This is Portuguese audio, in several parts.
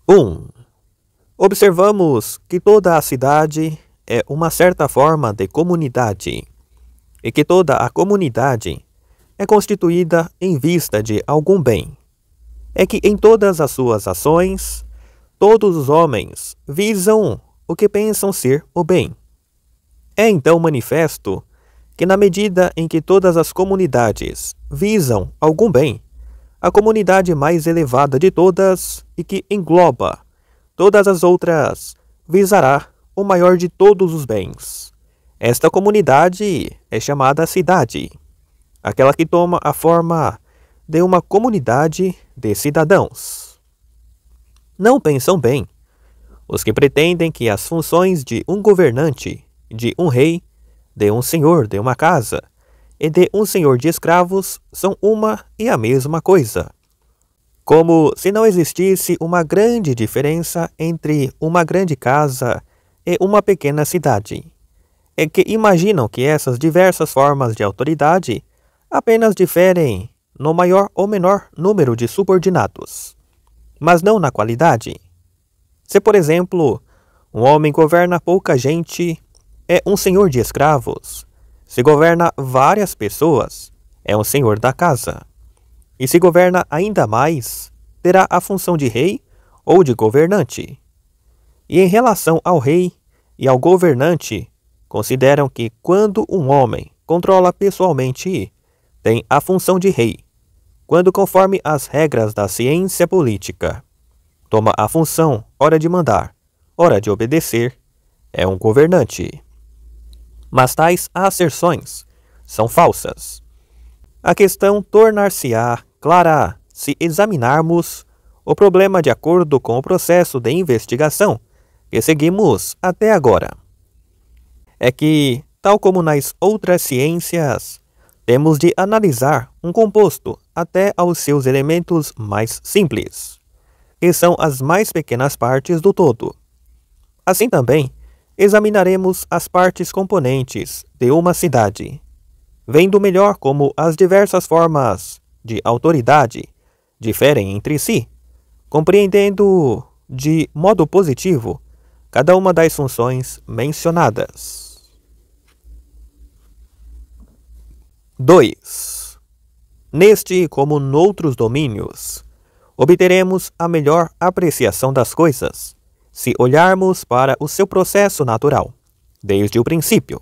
1. Observamos que toda a cidade é uma certa forma de comunidade, e que toda a comunidade é constituída em vista de algum bem. É que em todas as suas ações, todos os homens visam o que pensam ser o bem. É então manifesto que na medida em que todas as comunidades visam algum bem, a comunidade mais elevada de todas e que engloba todas as outras visará o maior de todos os bens. Esta comunidade é chamada cidade, aquela que toma a forma de uma comunidade de cidadãos. Não pensam bem os que pretendem que as funções de um governante, de um rei, de um senhor de uma casa e de um senhor de escravos são uma e a mesma coisa. Como se não existisse uma grande diferença entre uma grande casa e uma pequena cidade. É que imaginam que essas diversas formas de autoridade apenas diferem no maior ou menor número de subordinados, mas não na qualidade. Se, por exemplo, um homem governa pouca gente, é um senhor de escravos. Se governa várias pessoas, é um senhor da casa. E se governa ainda mais, terá a função de rei ou de governante. E em relação ao rei e ao governante, consideram que quando um homem controla pessoalmente, tem a função de rei. Quando, conforme as regras da ciência política, toma a função, ora de mandar, ora de obedecer, é um governante. Mas tais asserções são falsas. A questão tornar-se-á clara se examinarmos o problema de acordo com o processo de investigação que seguimos até agora. É que, tal como nas outras ciências, temos de analisar um composto até aos seus elementos mais simples, que são as mais pequenas partes do todo. Assim também, examinaremos as partes componentes de uma cidade, vendo melhor como as diversas formas de autoridade diferem entre si, compreendendo de modo positivo cada uma das funções mencionadas. 2. Neste, como noutros domínios, obteremos a melhor apreciação das coisas, se olharmos para o seu processo natural, desde o princípio.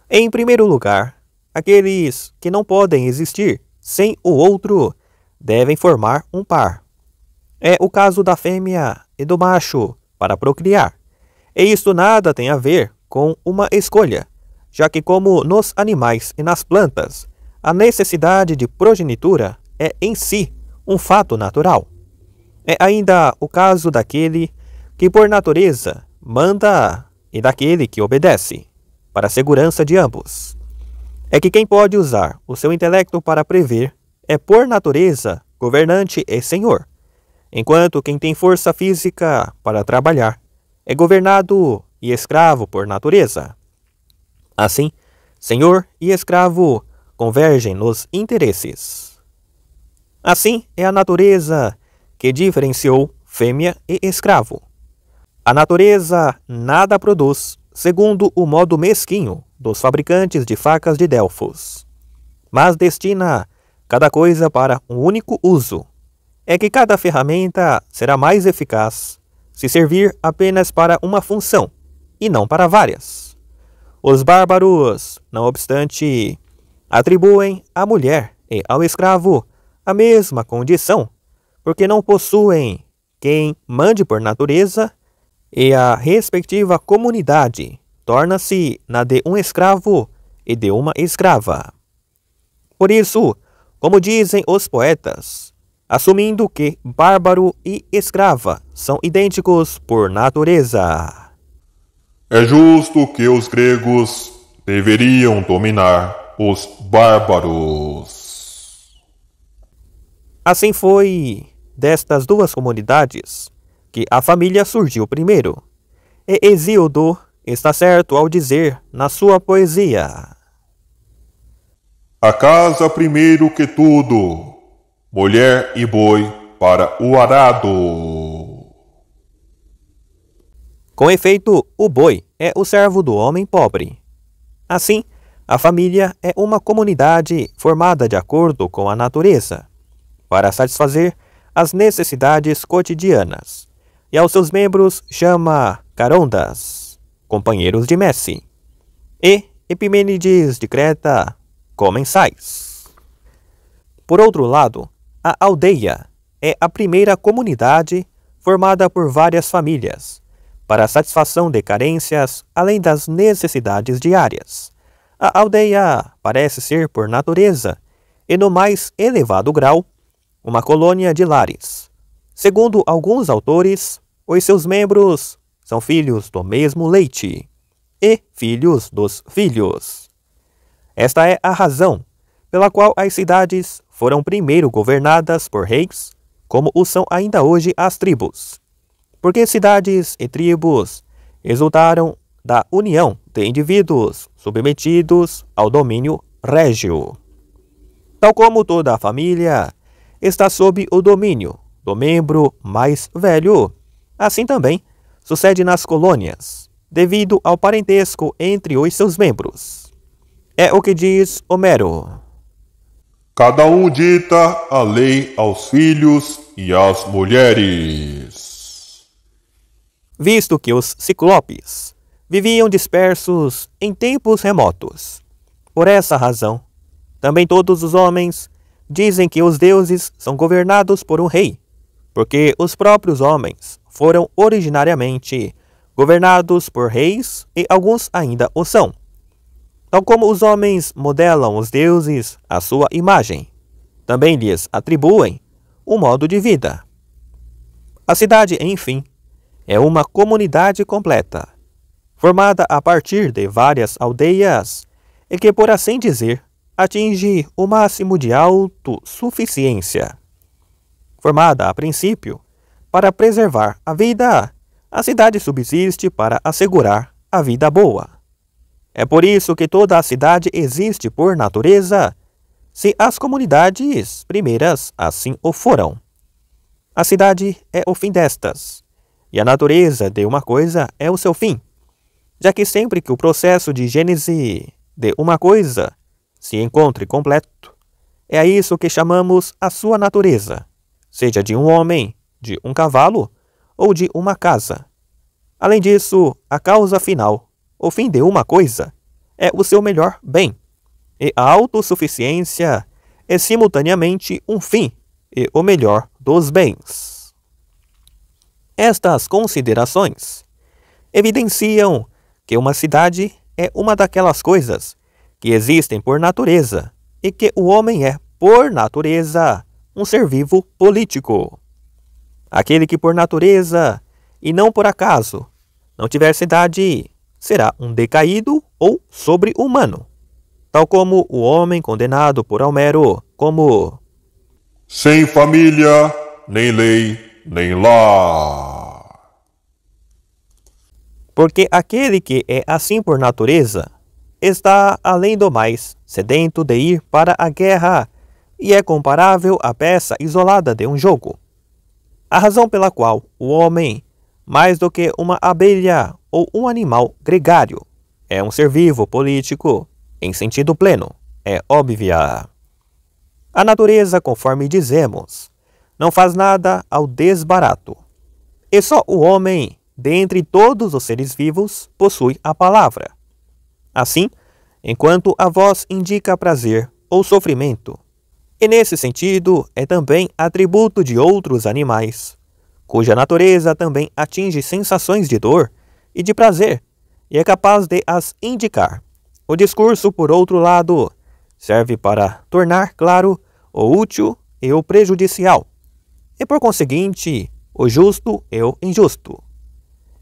Em primeiro lugar, aqueles que não podem existir sem o outro devem formar um par. É o caso da fêmea e do macho para procriar. E isto nada tem a ver com uma escolha, já que como nos animais e nas plantas, a necessidade de progenitura é em si um fato natural. É ainda o caso daquele que por natureza manda e daquele que obedece, para a segurança de ambos. É que quem pode usar o seu intelecto para prever é por natureza governante e senhor, enquanto quem tem força física para trabalhar é governado e escravo por natureza. Assim, senhor e escravo convergem nos interesses. Assim é a natureza que diferenciou fêmea e escravo. A natureza nada produz segundo o modo mesquinho dos fabricantes de facas de Delfos, mas destina cada coisa para um único uso. É que cada ferramenta será mais eficaz se servir apenas para uma função e não para várias. Os bárbaros, não obstante, atribuem à mulher e ao escravo a mesma condição, porque não possuem quem mande por natureza e a respectiva comunidade torna-se na de um escravo e de uma escrava. Por isso, como dizem os poetas, assumindo que bárbaro e escrava são idênticos por natureza. É justo que os gregos deveriam dominar os bárbaros. Assim foi destas duas comunidades que a família surgiu primeiro. E Hesíodo está certo ao dizer na sua poesia: A casa primeiro que tudo, mulher e boi para o arado. Com efeito, o boi é o servo do homem pobre. Assim, a família é uma comunidade formada de acordo com a natureza, para satisfazer as necessidades cotidianas, e aos seus membros chama carondas, companheiros de messe, e Epimênides de Creta, comensais. Por outro lado, a aldeia é a primeira comunidade formada por várias famílias, para a satisfação de carências além das necessidades diárias. A aldeia parece ser, por natureza, e no mais elevado grau, uma colônia de lares. Segundo alguns autores, os seus membros são filhos do mesmo leite e filhos dos filhos. Esta é a razão pela qual as cidades foram primeiro governadas por reis, como o são ainda hoje as tribos, porque cidades e tribos resultaram da união de indivíduos submetidos ao domínio régio. Tal como toda a família está sob o domínio do membro mais velho, assim também sucede nas colônias, devido ao parentesco entre os seus membros. É o que diz Homero. Cada um dita a lei aos filhos e às mulheres. Visto que os ciclopes viviam dispersos em tempos remotos. Por essa razão, também todos os homens dizem que os deuses são governados por um rei, porque os próprios homens foram originariamente governados por reis e alguns ainda o são. Tal como os homens modelam os deuses à sua imagem, também lhes atribuem um modo de vida. A cidade, enfim, é uma comunidade completa, formada a partir de várias aldeias e que, por assim dizer, atinge o máximo de autossuficiência. Formada a princípio para preservar a vida, a cidade subsiste para assegurar a vida boa. É por isso que toda a cidade existe por natureza, se as comunidades primeiras assim o foram. A cidade é o fim destas, e a natureza de uma coisa é o seu fim, já que sempre que o processo de gênese de uma coisa se encontre completo, é a isso que chamamos a sua natureza, seja de um homem, de um cavalo ou de uma casa. Além disso, a causa final, o fim de uma coisa, é o seu melhor bem, e a autossuficiência é simultaneamente um fim e o melhor dos bens. Estas considerações evidenciam que uma cidade é uma daquelas coisas que existem por natureza e que o homem é, por natureza, um ser vivo político. Aquele que por natureza, e não por acaso, não tiver cidade, será um decaído ou sobre-humano, tal como o homem condenado por Homero como sem família, nem lei, nem lar. Porque aquele que é assim por natureza está, além do mais, sedento de ir para a guerra e é comparável à peça isolada de um jogo. A razão pela qual o homem, mais do que uma abelha ou um animal gregário, é um ser vivo político, em sentido pleno, é óbvia. A natureza, conforme dizemos, não faz nada ao desbarato. E só o homem, dentre todos os seres vivos, possui a palavra. Assim, enquanto a voz indica prazer ou sofrimento, e nesse sentido é também atributo de outros animais, cuja natureza também atinge sensações de dor e de prazer, e é capaz de as indicar. O discurso, por outro lado, serve para tornar claro o útil e o prejudicial, e por conseguinte, o justo e o injusto.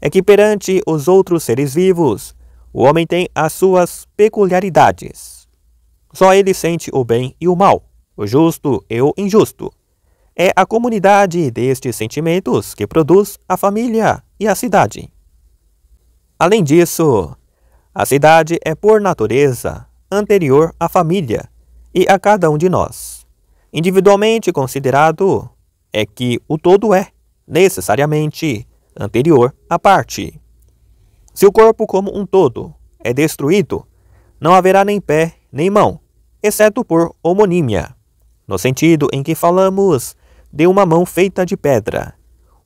É que perante os outros seres vivos, o homem tem as suas peculiaridades. Só ele sente o bem e o mal, o justo e o injusto. É a comunidade destes sentimentos que produz a família e a cidade. Além disso, a cidade é por natureza anterior à família e a cada um de nós. Individualmente considerado, é que o todo é, necessariamente, anterior à parte. Se o corpo como um todo é destruído, não haverá nem pé nem mão, exceto por homonímia, no sentido em que falamos de uma mão feita de pedra.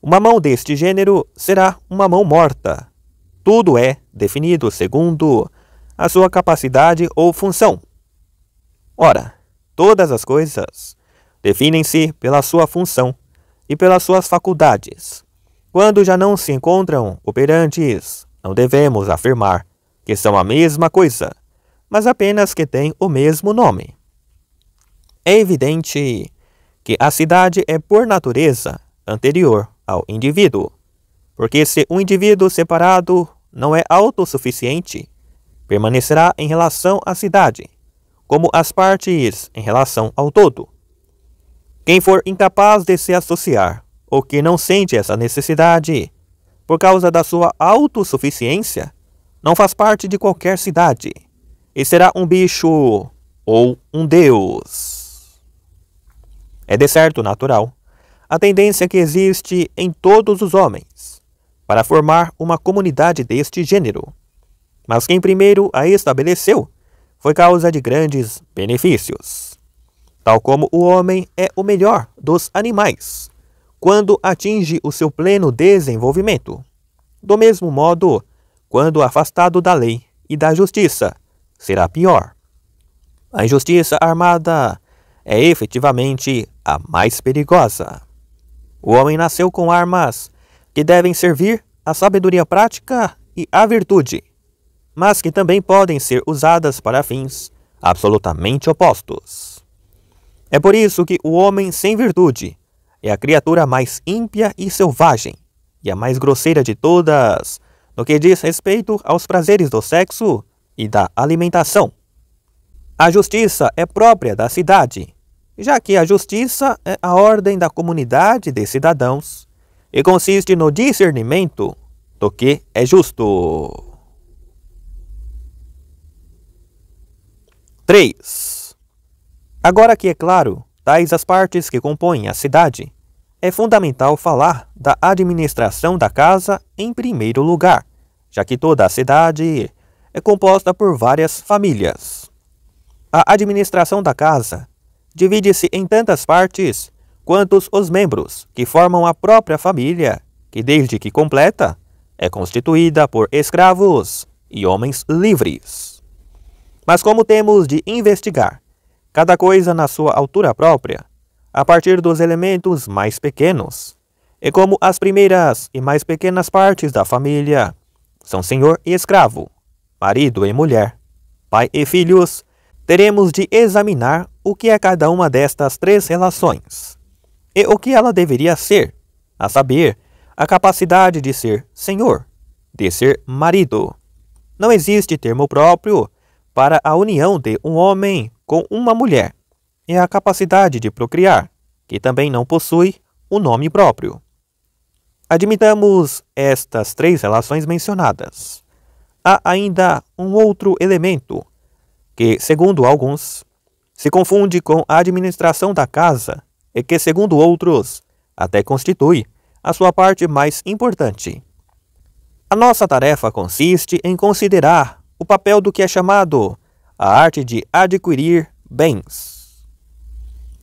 Uma mão deste gênero será uma mão morta. Tudo é definido segundo a sua capacidade ou função. Ora, todas as coisas definem-se pela sua função e pelas suas faculdades. Quando já não se encontram operantes, não devemos afirmar que são a mesma coisa, mas apenas que têm o mesmo nome. É evidente que a cidade é por natureza anterior ao indivíduo, porque se um indivíduo separado não é autossuficiente, permanecerá em relação à cidade, como as partes em relação ao todo. Quem for incapaz de se associar, ou que não sente essa necessidade, por causa da sua autossuficiência, não faz parte de qualquer cidade, e será um bicho ou um deus. É de certo natural a tendência que existe em todos os homens para formar uma comunidade deste gênero, mas quem primeiro a estabeleceu foi causa de grandes benefícios. Tal como o homem é o melhor dos animais quando atinge o seu pleno desenvolvimento, do mesmo modo, quando afastado da lei e da justiça, será pior. A injustiça armada é efetivamente a mais perigosa. O homem nasceu com armas que devem servir à sabedoria prática e à virtude, mas que também podem ser usadas para fins absolutamente opostos. É por isso que o homem sem virtude é a criatura mais ímpia e selvagem, e a mais grosseira de todas, no que diz respeito aos prazeres do sexo e da alimentação. A justiça é própria da cidade, já que a justiça é a ordem da comunidade de cidadãos e consiste no discernimento do que é justo. 3. Agora que é claro tais as partes que compõem a cidade, é fundamental falar da administração da casa em primeiro lugar, já que toda a cidade é composta por várias famílias. A administração da casa divide-se em tantas partes quantos os membros que formam a própria família, que desde que completa, é constituída por escravos e homens livres. Mas como temos de investigar cada coisa na sua altura própria, a partir dos elementos mais pequenos, e como as primeiras e mais pequenas partes da família são senhor e escravo, marido e mulher, pai e filhos, teremos de examinar o que é cada uma destas três relações, e o que ela deveria ser, a saber, a capacidade de ser senhor, de ser marido. Não existe termo próprio para a união de um homem com uma mulher, e a capacidade de procriar, que também não possui um nome próprio. Admitamos estas três relações mencionadas. Há ainda um outro elemento que, segundo alguns, se confunde com a administração da casa e que, segundo outros, até constitui a sua parte mais importante. A nossa tarefa consiste em considerar o papel do que é chamado a arte de adquirir bens.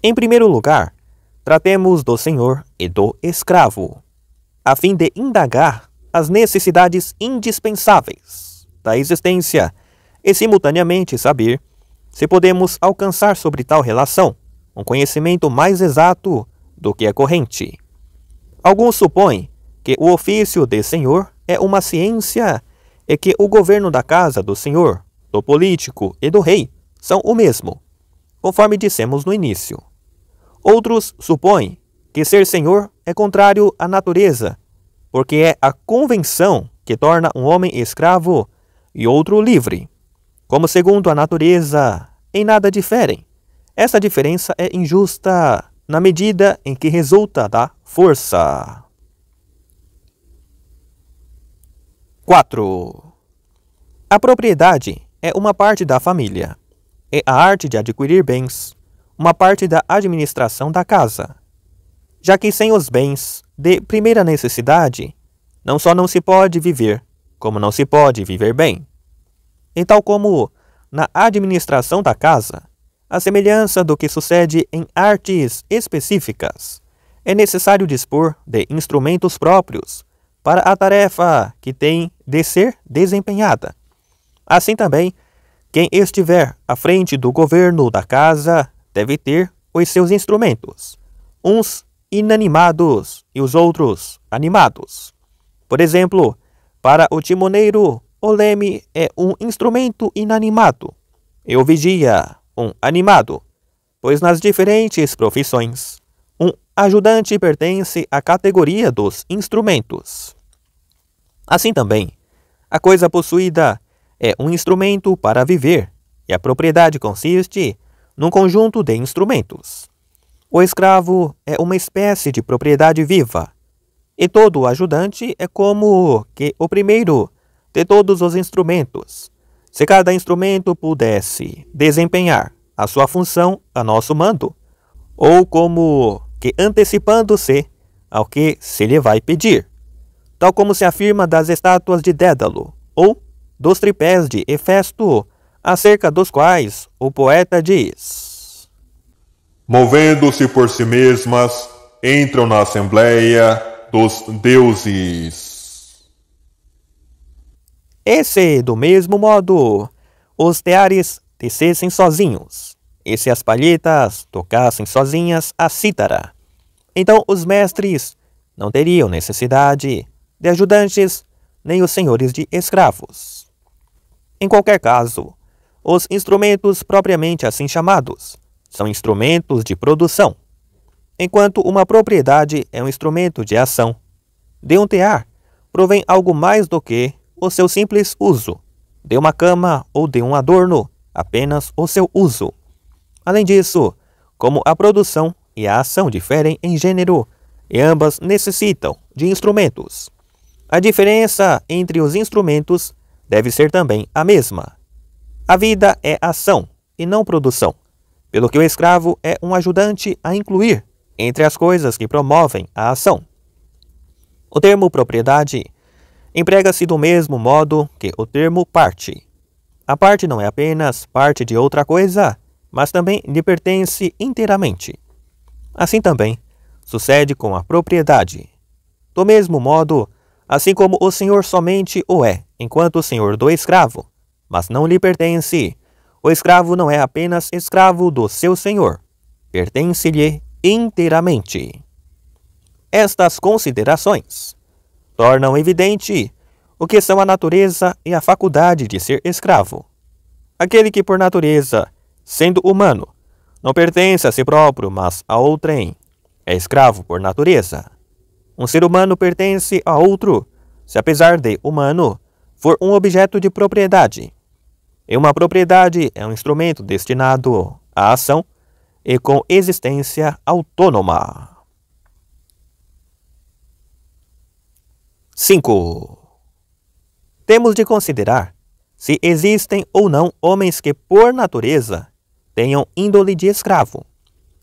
Em primeiro lugar, tratemos do senhor e do escravo, a fim de indagar as necessidades indispensáveis da existência e simultaneamente saber se podemos alcançar sobre tal relação um conhecimento mais exato do que é corrente. Alguns supõem que o ofício de senhor é uma ciência e que o governo da casa do senhor, do político e do rei são o mesmo, conforme dissemos no início. Outros supõem que ser senhor é contrário à natureza, porque é a convenção que torna um homem escravo e outro livre. Como segundo a natureza em nada diferem, essa diferença é injusta na medida em que resulta da força. 4. A propriedade é uma parte da família, e a arte de adquirir bens, uma parte da administração da casa, já que sem os bens de primeira necessidade, não só não se pode viver, como não se pode viver bem. E tal como na administração da casa, a semelhança do que sucede em artes específicas, é necessário dispor de instrumentos próprios para a tarefa que tem de ser desempenhada. Assim também, quem estiver à frente do governo da casa deve ter os seus instrumentos, uns inanimados e os outros animados. Por exemplo, para o timoneiro, o leme é um instrumento inanimado e o vigia um animado, pois nas diferentes profissões, um ajudante pertence à categoria dos instrumentos. Assim também, a coisa possuída é um instrumento para viver, e a propriedade consiste num conjunto de instrumentos. O escravo é uma espécie de propriedade viva, e todo ajudante é como que o primeiro de todos os instrumentos. Se cada instrumento pudesse desempenhar a sua função a nosso mando, ou como que antecipando-se ao que se lhe vai pedir, tal como se afirma das estátuas de Dédalo, ou dos tripés de Hefesto, acerca dos quais o poeta diz: movendo-se por si mesmas, entram na assembleia dos deuses. E se, do mesmo modo, os teares tecessem sozinhos, e se as palhetas tocassem sozinhas a cítara, então os mestres não teriam necessidade de ajudantes nem os senhores de escravos. Em qualquer caso, os instrumentos propriamente assim chamados são instrumentos de produção, enquanto uma propriedade é um instrumento de ação. De um tear provém algo mais do que o seu simples uso, de uma cama ou de um adorno, apenas o seu uso. Além disso, como a produção e a ação diferem em gênero, e ambas necessitam de instrumentos, a diferença entre os instrumentos deve ser também a mesma. A vida é ação e não produção, pelo que o escravo é um ajudante a incluir entre as coisas que promovem a ação. O termo propriedade emprega-se do mesmo modo que o termo parte. A parte não é apenas parte de outra coisa, mas também lhe pertence inteiramente. Assim também sucede com a propriedade. Do mesmo modo, assim como o senhor somente o é, enquanto o senhor do escravo, mas não lhe pertence, o escravo não é apenas escravo do seu senhor, pertence-lhe inteiramente. Estas considerações tornam evidente o que são a natureza e a faculdade de ser escravo. Aquele que por natureza, sendo humano, não pertence a si próprio, mas a outrem, é escravo por natureza. Um ser humano pertence a outro, se apesar de humano, for um objeto de propriedade. E uma propriedade é um instrumento destinado à ação e com existência autônoma. 5. Temos de considerar se existem ou não homens que, por natureza, tenham índole de escravo,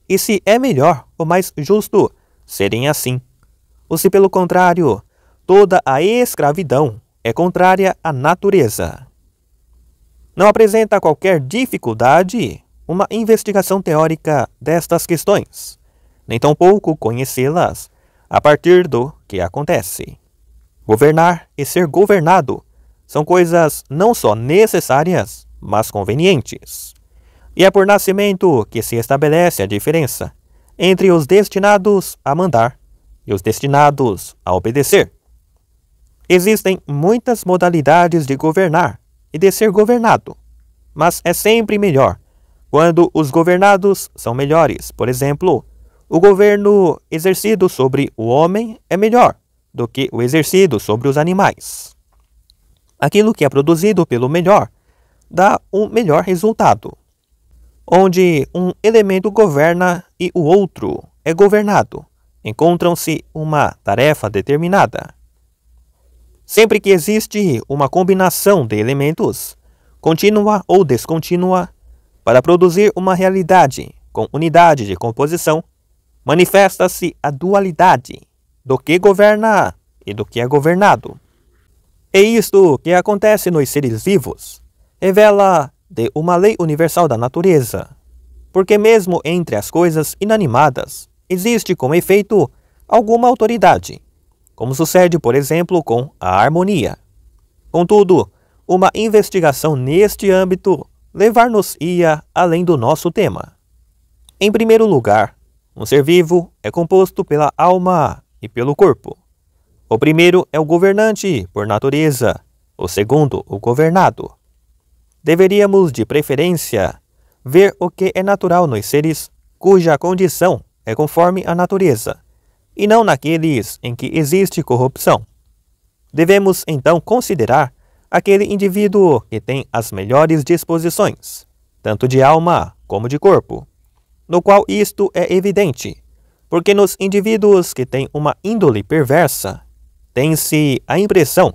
e se é melhor ou mais justo serem assim, ou se, pelo contrário, toda a escravidão é contrária à natureza. Não apresenta qualquer dificuldade uma investigação teórica destas questões, nem tampouco conhecê-las a partir do que acontece. Governar e ser governado são coisas não só necessárias, mas convenientes. E é por nascimento que se estabelece a diferença entre os destinados a mandar e os destinados a obedecer. Existem muitas modalidades de governar e de ser governado, mas é sempre melhor quando os governados são melhores. Por exemplo, o governo exercido sobre o homem é melhor do que o exercido sobre os animais. Aquilo que é produzido pelo melhor dá um melhor resultado. Onde um elemento governa e o outro é governado, encontram-se uma tarefa determinada. Sempre que existe uma combinação de elementos, contínua ou descontínua, para produzir uma realidade com unidade de composição, manifesta-se a dualidade do que governa e do que é governado. E isto que acontece nos seres vivos revela de uma lei universal da natureza, porque mesmo entre as coisas inanimadas existe com efeito alguma autoridade, como sucede, por exemplo, com a harmonia. Contudo, uma investigação neste âmbito levar-nos-ia além do nosso tema. Em primeiro lugar, um ser vivo é composto pela alma e pelo corpo. O primeiro é o governante por natureza, o segundo o governado. Deveríamos, de preferência, ver o que é natural nos seres cuja condição é conforme a natureza, e não naqueles em que existe corrupção. Devemos, então, considerar aquele indivíduo que tem as melhores disposições, tanto de alma como de corpo, no qual isto é evidente, porque nos indivíduos que têm uma índole perversa, tem-se a impressão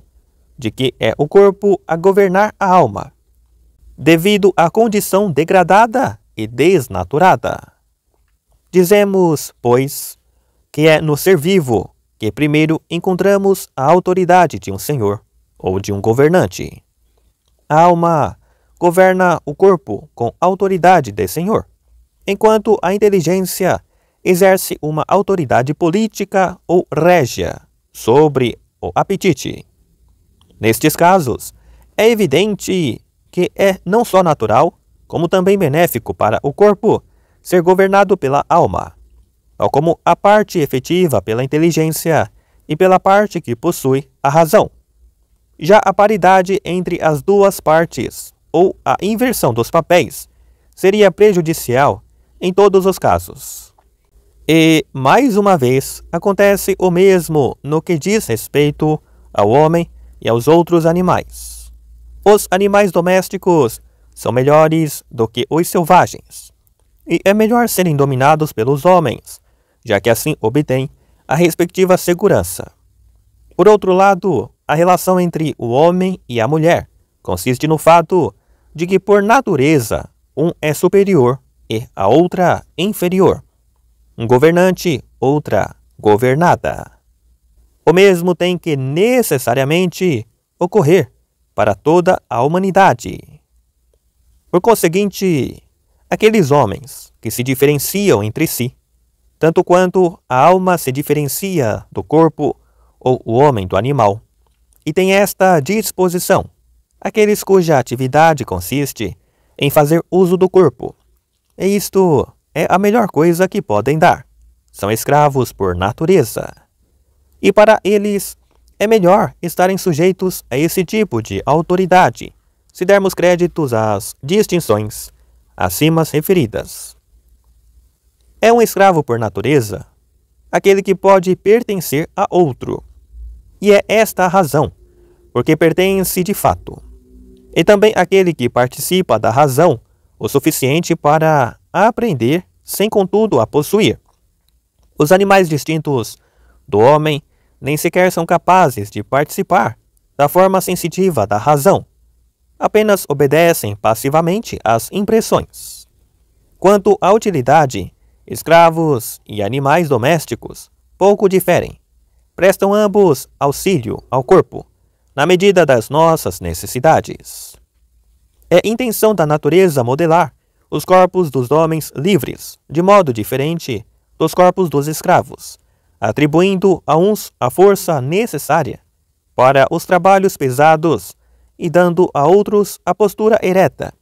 de que é o corpo a governar a alma, devido à condição degradada e desnaturada. Dizemos, pois, que é no ser vivo que primeiro encontramos a autoridade de um senhor ou de um governante. A alma governa o corpo com autoridade de senhor, enquanto a inteligência exerce uma autoridade política ou régia sobre o apetite. Nestes casos, é evidente que é não só natural, como também benéfico para o corpo ser governado pela alma, tal como a parte efetiva pela inteligência e pela parte que possui a razão. Já a paridade entre as duas partes, ou a inversão dos papéis, seria prejudicial em todos os casos. E, mais uma vez, acontece o mesmo no que diz respeito ao homem e aos outros animais. Os animais domésticos são melhores do que os selvagens, e é melhor serem dominados pelos homens, já que assim obtêm a respectiva segurança. Por outro lado, a relação entre o homem e a mulher consiste no fato de que, por natureza, um é superior e a outra inferior. Um governante, outra governada. O mesmo tem que necessariamente ocorrer para toda a humanidade. Por conseguinte, aqueles homens que se diferenciam entre si, tanto quanto a alma se diferencia do corpo ou o homem do animal, e tem esta disposição, aqueles cuja atividade consiste em fazer uso do corpo, e isto é a melhor coisa que podem dar. São escravos por natureza. E para eles é melhor estarem sujeitos a esse tipo de autoridade, se dermos créditos às distinções acima referidas. É um escravo por natureza aquele que pode pertencer a outro. E é esta a razão, porque pertence de fato. E também aquele que participa da razão o suficiente para aprender, sem contudo a possuir. Os animais distintos do homem nem sequer são capazes de participar da forma sensitiva da razão. Apenas obedecem passivamente às impressões. Quanto à utilidade, escravos e animais domésticos pouco diferem. Prestam ambos auxílio ao corpo, na medida das nossas necessidades. É intenção da natureza modelar os corpos dos homens livres, de modo diferente dos corpos dos escravos, atribuindo a uns a força necessária para os trabalhos pesados e dando a outros a postura ereta,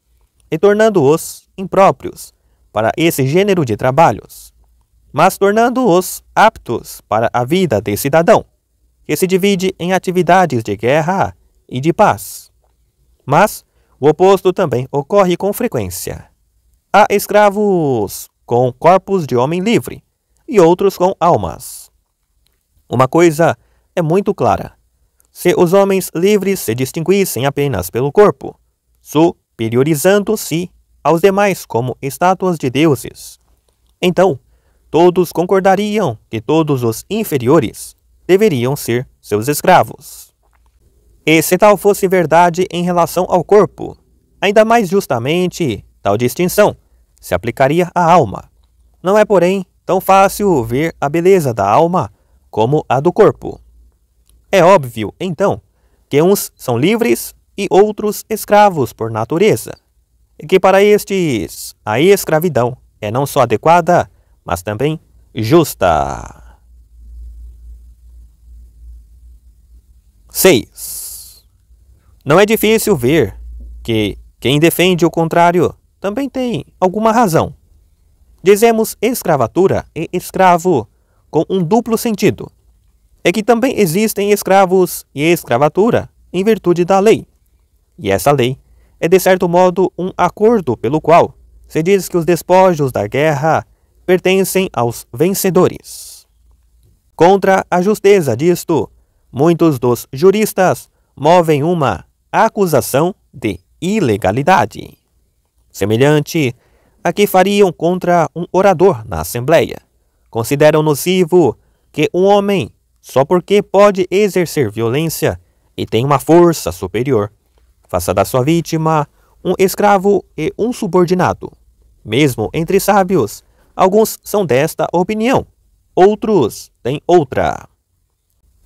e tornando-os impróprios para esse gênero de trabalhos, mas tornando-os aptos para a vida de cidadão, que se divide em atividades de guerra e de paz. Mas o oposto também ocorre com frequência. Há escravos com corpos de homem livre e outros com almas. Uma coisa é muito clara. Se os homens livres se distinguissem apenas pelo corpo, superiorizando-se aos demais como estátuas de deuses, então todos concordariam que todos os inferiores deveriam ser seus escravos. E se tal fosse verdade em relação ao corpo, ainda mais justamente tal distinção se aplicaria à alma. Não é, porém, tão fácil ver a beleza da alma como a do corpo. É óbvio, então, que uns são livres e outros escravos por natureza, e que para estes a escravidão é não só adequada, mas também justa. 6. Não é difícil ver que quem defende o contrário também tem alguma razão. Dizemos escravatura e escravo com um duplo sentido. É que também existem escravos e escravatura em virtude da lei. E essa lei é de certo modo um acordo pelo qual se diz que os despojos da guerra pertencem aos vencedores. Contra a justeza disto, muitos dos juristas movem uma acusação de ilegalidade, semelhante a que fariam contra um orador na Assembleia. Consideram nocivo que um homem, só porque pode exercer violência e tem uma força superior, faça da sua vítima um escravo e um subordinado. Mesmo entre sábios, alguns são desta opinião, outros têm outra.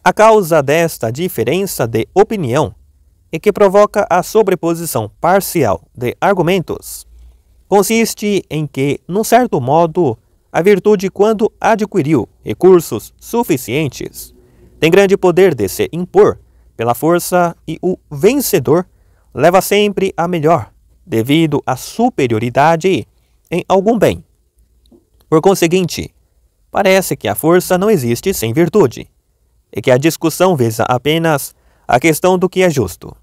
A causa desta diferença de opinião é que provoca a sobreposição parcial de argumentos. Consiste em que, num certo modo, a virtude, quando adquiriu recursos suficientes, tem grande poder de se impor pela força e o vencedor leva sempre a melhor, devido à superioridade em algum bem. Por conseguinte, parece que a força não existe sem virtude, e que a discussão visa apenas a questão do que é justo.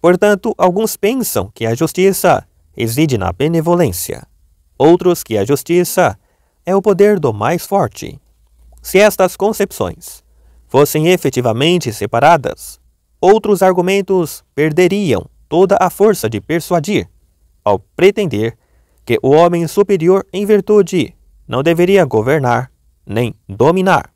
Portanto, alguns pensam que a justiça reside na benevolência, outros que a justiça é o poder do mais forte. Se estas concepções fossem efetivamente separadas, outros argumentos perderiam toda a força de persuadir, ao pretender que o homem superior em virtude não deveria governar nem dominar.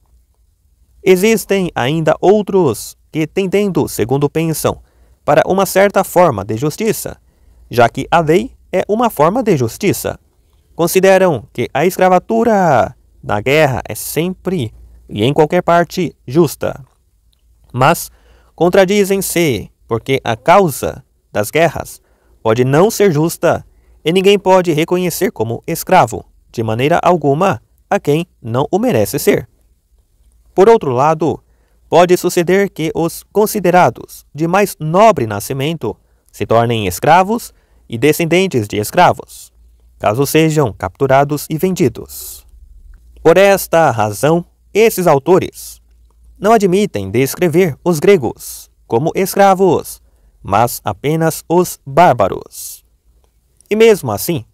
Existem ainda outros que, tendendo, segundo pensam, para uma certa forma de justiça, já que a lei é uma forma de justiça. Consideram que a escravatura na guerra é sempre e em qualquer parte justa. Mas contradizem-se, porque a causa das guerras pode não ser justa e ninguém pode reconhecer como escravo, de maneira alguma, a quem não o merece ser. Por outro lado, pode suceder que os considerados de mais nobre nascimento se tornem escravos e descendentes de escravos, caso sejam capturados e vendidos. Por esta razão, esses autores não admitem descrever os gregos como escravos, mas apenas os bárbaros. E mesmo assim,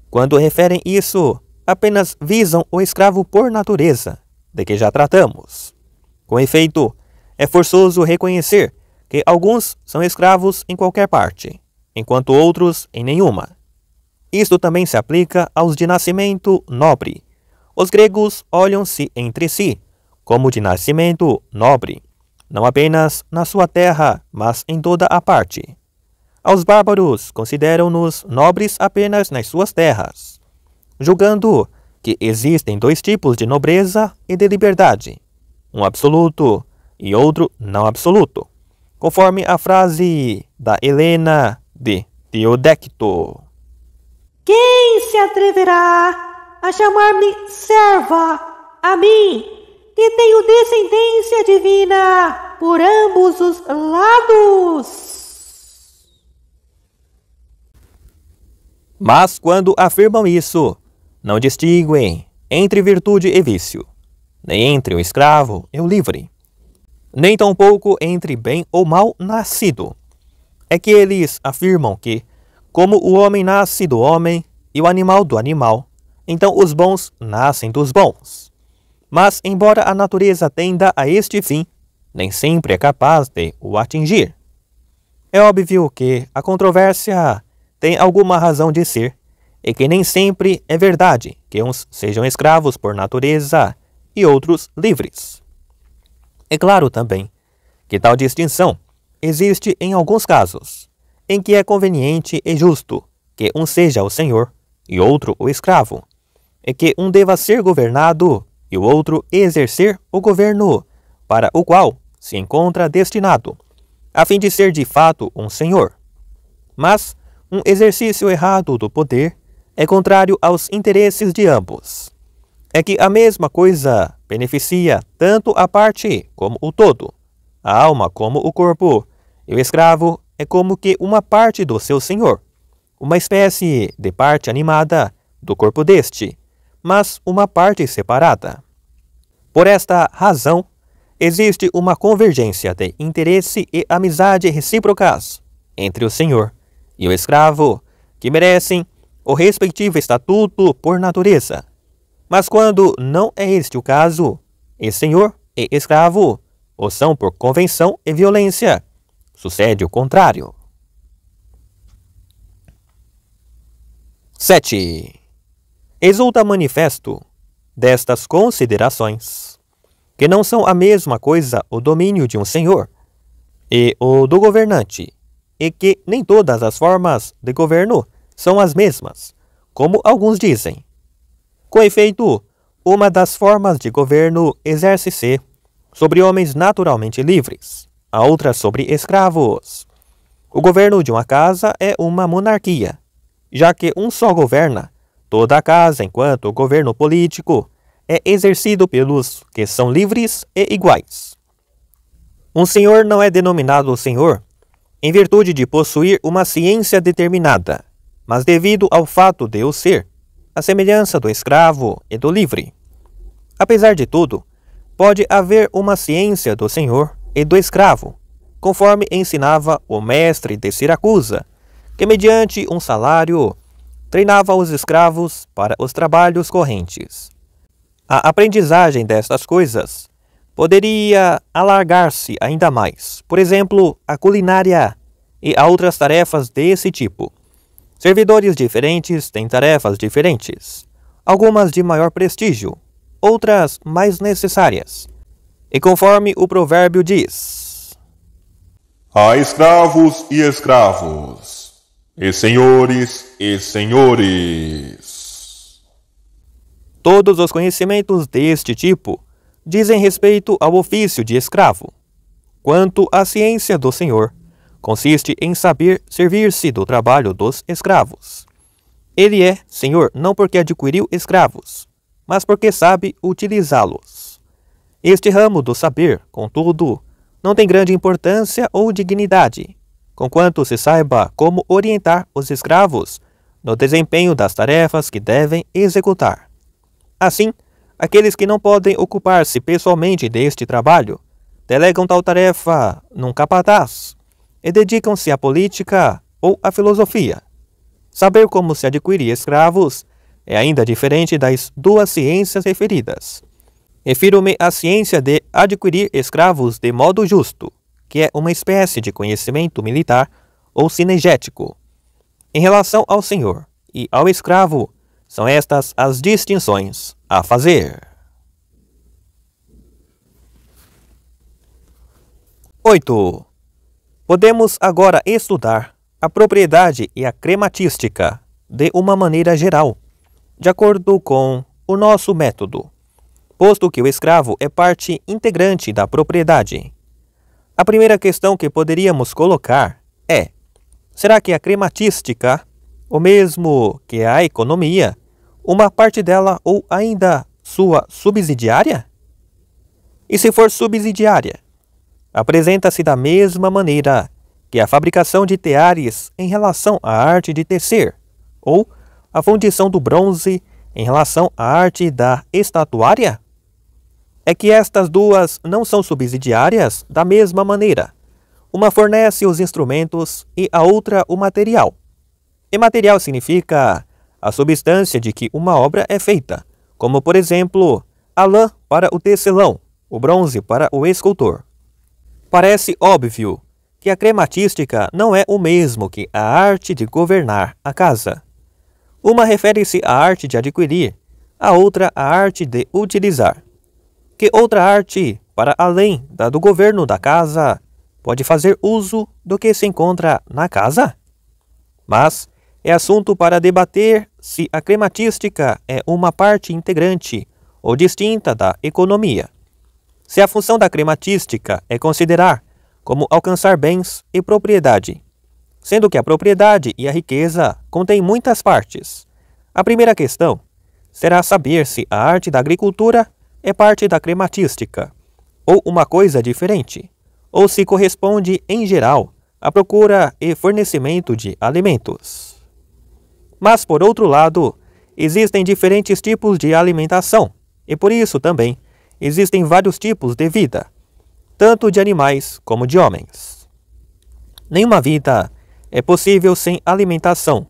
quando referem isso, apenas visam o escravo por natureza, de que já tratamos. Com efeito, é forçoso reconhecer que alguns são escravos em qualquer parte, enquanto outros em nenhuma. Isto também se aplica aos de nascimento nobre. Os gregos olham-se entre si como de nascimento nobre, não apenas na sua terra, mas em toda a parte. Aos bárbaros consideram-nos nobres apenas nas suas terras, julgando que existem dois tipos de nobreza e de liberdade, um absoluto e outro não absoluto, conforme a frase da Helena de Teodecto. Quem se atreverá a chamar-me serva, a mim, que tenho descendência divina por ambos os lados? Mas quando afirmam isso, não distinguem entre virtude e vício, nem entre o escravo e o livre, nem tampouco entre bem ou mal nascido. É que eles afirmam que, como o homem nasce do homem e o animal do animal, então os bons nascem dos bons. Mas, embora a natureza tenda a este fim, nem sempre é capaz de o atingir. É óbvio que a controvérsia tem alguma razão de ser, e que nem sempre é verdade que uns sejam escravos por natureza e outros livres. É claro também que tal distinção existe em alguns casos, em que é conveniente e justo que um seja o senhor e outro o escravo, e que um deva ser governado e o outro exercer o governo para o qual se encontra destinado, a fim de ser de fato um senhor. Mas um exercício errado do poder é contrário aos interesses de ambos. É que a mesma coisa beneficia tanto a parte como o todo, a alma como o corpo, e o escravo é como que uma parte do seu senhor, uma espécie de parte animada do corpo deste, mas uma parte separada. Por esta razão, existe uma convergência de interesse e amizade recíprocas entre o senhor e o escravo, que merecem o respectivo estatuto por natureza. Mas quando não é este o caso, e senhor e escravo o são por convenção e violência, sucede o contrário. 7. Resulta manifesto destas considerações que não são a mesma coisa o domínio de um senhor e o do governante, e que nem todas as formas de governo são as mesmas, como alguns dizem. Com efeito, uma das formas de governo exerce-se sobre homens naturalmente livres, a outra sobre escravos. O governo de uma casa é uma monarquia, já que um só governa toda a casa, enquanto o governo político é exercido pelos que são livres e iguais. Um senhor não é denominado senhor em virtude de possuir uma ciência determinada, mas devido ao fato de o ser, a semelhança do escravo e do livre. Apesar de tudo, pode haver uma ciência do senhor e do escravo, conforme ensinava o mestre de Siracusa, que mediante um salário treinava os escravos para os trabalhos correntes. A aprendizagem destas coisas poderia alargar-se ainda mais, por exemplo, a culinária e a outras tarefas desse tipo. Servidores diferentes têm tarefas diferentes, algumas de maior prestígio, outras mais necessárias. E conforme o provérbio diz: há escravos e escravos, e senhores e senhores. Todos os conhecimentos deste tipo dizem respeito ao ofício de escravo. Quanto à ciência do senhor, consiste em saber servir-se do trabalho dos escravos. Ele é senhor não porque adquiriu escravos, mas porque sabe utilizá-los. Este ramo do saber, contudo, não tem grande importância ou dignidade, conquanto se saiba como orientar os escravos no desempenho das tarefas que devem executar. Assim, aqueles que não podem ocupar-se pessoalmente deste trabalho, delegam tal tarefa num capataz e dedicam-se à política ou à filosofia. Saber como se adquirir escravos é ainda diferente das duas ciências referidas. Refiro-me à ciência de adquirir escravos de modo justo, que é uma espécie de conhecimento militar ou cinegético. Em relação ao senhor e ao escravo, são estas as distinções a fazer. 8. Podemos agora estudar a propriedade e a crematística de uma maneira geral, de acordo com o nosso método, posto que o escravo é parte integrante da propriedade. A primeira questão que poderíamos colocar é: será que a crematística, o mesmo que a economia, uma parte dela ou ainda sua subsidiária? E se for subsidiária, apresenta-se da mesma maneira que a fabricação de teares em relação à arte de tecer, ou a fundição do bronze em relação à arte da estatuária? É que estas duas não são subsidiárias da mesma maneira. Uma fornece os instrumentos e a outra o material. E material significa a substância de que uma obra é feita, como por exemplo, a lã para o tecelão, o bronze para o escultor. Parece óbvio que a crematística não é o mesmo que a arte de governar a casa. Uma refere-se à arte de adquirir, a outra à arte de utilizar. Que outra arte, para além da do governo da casa, pode fazer uso do que se encontra na casa? Mas é assunto para debater se a crematística é uma parte integrante ou distinta da economia. Se a função da crematística é considerar como alcançar bens e propriedade, sendo que a propriedade e a riqueza contêm muitas partes. A primeira questão será saber se a arte da agricultura é parte da crematística, ou uma coisa diferente, ou se corresponde, em geral, à procura e fornecimento de alimentos. Mas, por outro lado, existem diferentes tipos de alimentação, e por isso também existem vários tipos de vida, tanto de animais como de homens. Nenhuma vida é possível sem alimentação,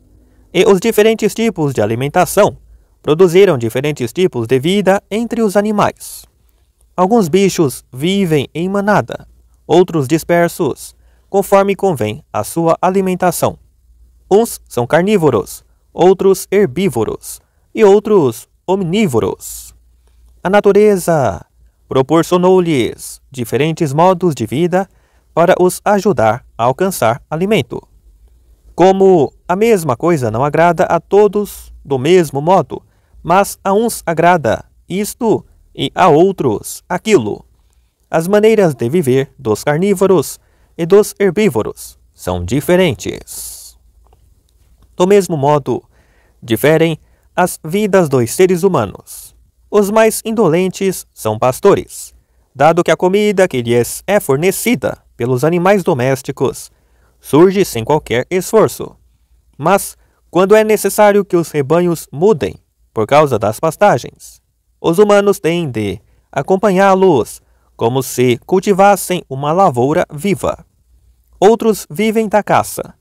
e os diferentes tipos de alimentação produziram diferentes tipos de vida entre os animais. Alguns bichos vivem em manada, outros dispersos, conforme convém a sua alimentação. Uns são carnívoros, outros herbívoros e outros omnívoros. A natureza proporcionou-lhes diferentes modos de vida para os ajudar a alcançar alimento. Como a mesma coisa não agrada a todos do mesmo modo, mas a uns agrada isto e a outros aquilo. As maneiras de viver dos carnívoros e dos herbívoros são diferentes. Do mesmo modo, diferem as vidas dos seres humanos. Os mais indolentes são pastores, dado que a comida que lhes é fornecida pelos animais domésticos surge sem qualquer esforço. Mas, quando é necessário que os rebanhos mudem por causa das pastagens, os humanos têm de acompanhá-los como se cultivassem uma lavoura viva. Outros vivem da caça,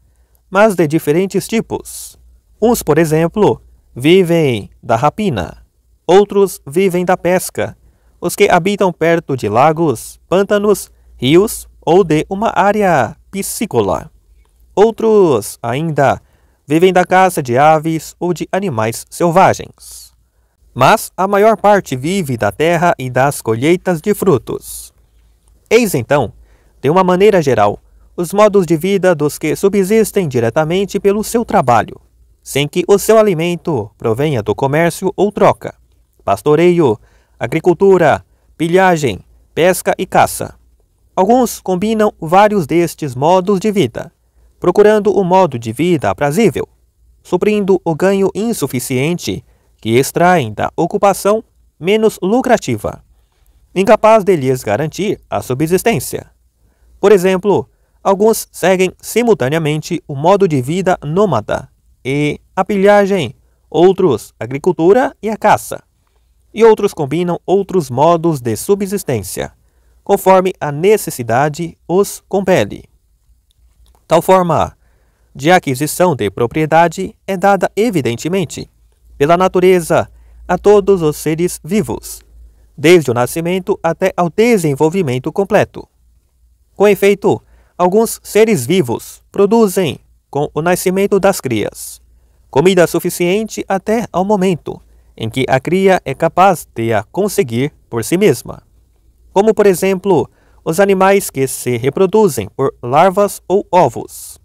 mas de diferentes tipos. Uns, por exemplo, vivem da rapina, outros vivem da pesca, os que habitam perto de lagos, pântanos, rios ou de uma área piscícola. Outros, ainda, vivem da caça de aves ou de animais selvagens. Mas a maior parte vive da terra e das colheitas de frutos. Eis então, de uma maneira geral, os modos de vida dos que subsistem diretamente pelo seu trabalho, sem que o seu alimento provenha do comércio ou troca, pastoreio, agricultura, pilhagem, pesca e caça. Alguns combinam vários destes modos de vida, procurando o modo de vida aprazível, suprindo o ganho insuficiente que extraem da ocupação menos lucrativa, incapaz de lhes garantir a subsistência. Por exemplo, alguns seguem simultaneamente o modo de vida nômada e a pilhagem, outros a agricultura e a caça, e outros combinam outros modos de subsistência, conforme a necessidade os compele. Tal forma de aquisição de propriedade é dada evidentemente pela natureza a todos os seres vivos, desde o nascimento até ao desenvolvimento completo. Com efeito, alguns seres vivos produzem, com o nascimento das crias, comida suficiente até ao momento em que a cria é capaz de a conseguir por si mesma, como por exemplo os animais que se reproduzem por larvas ou ovos.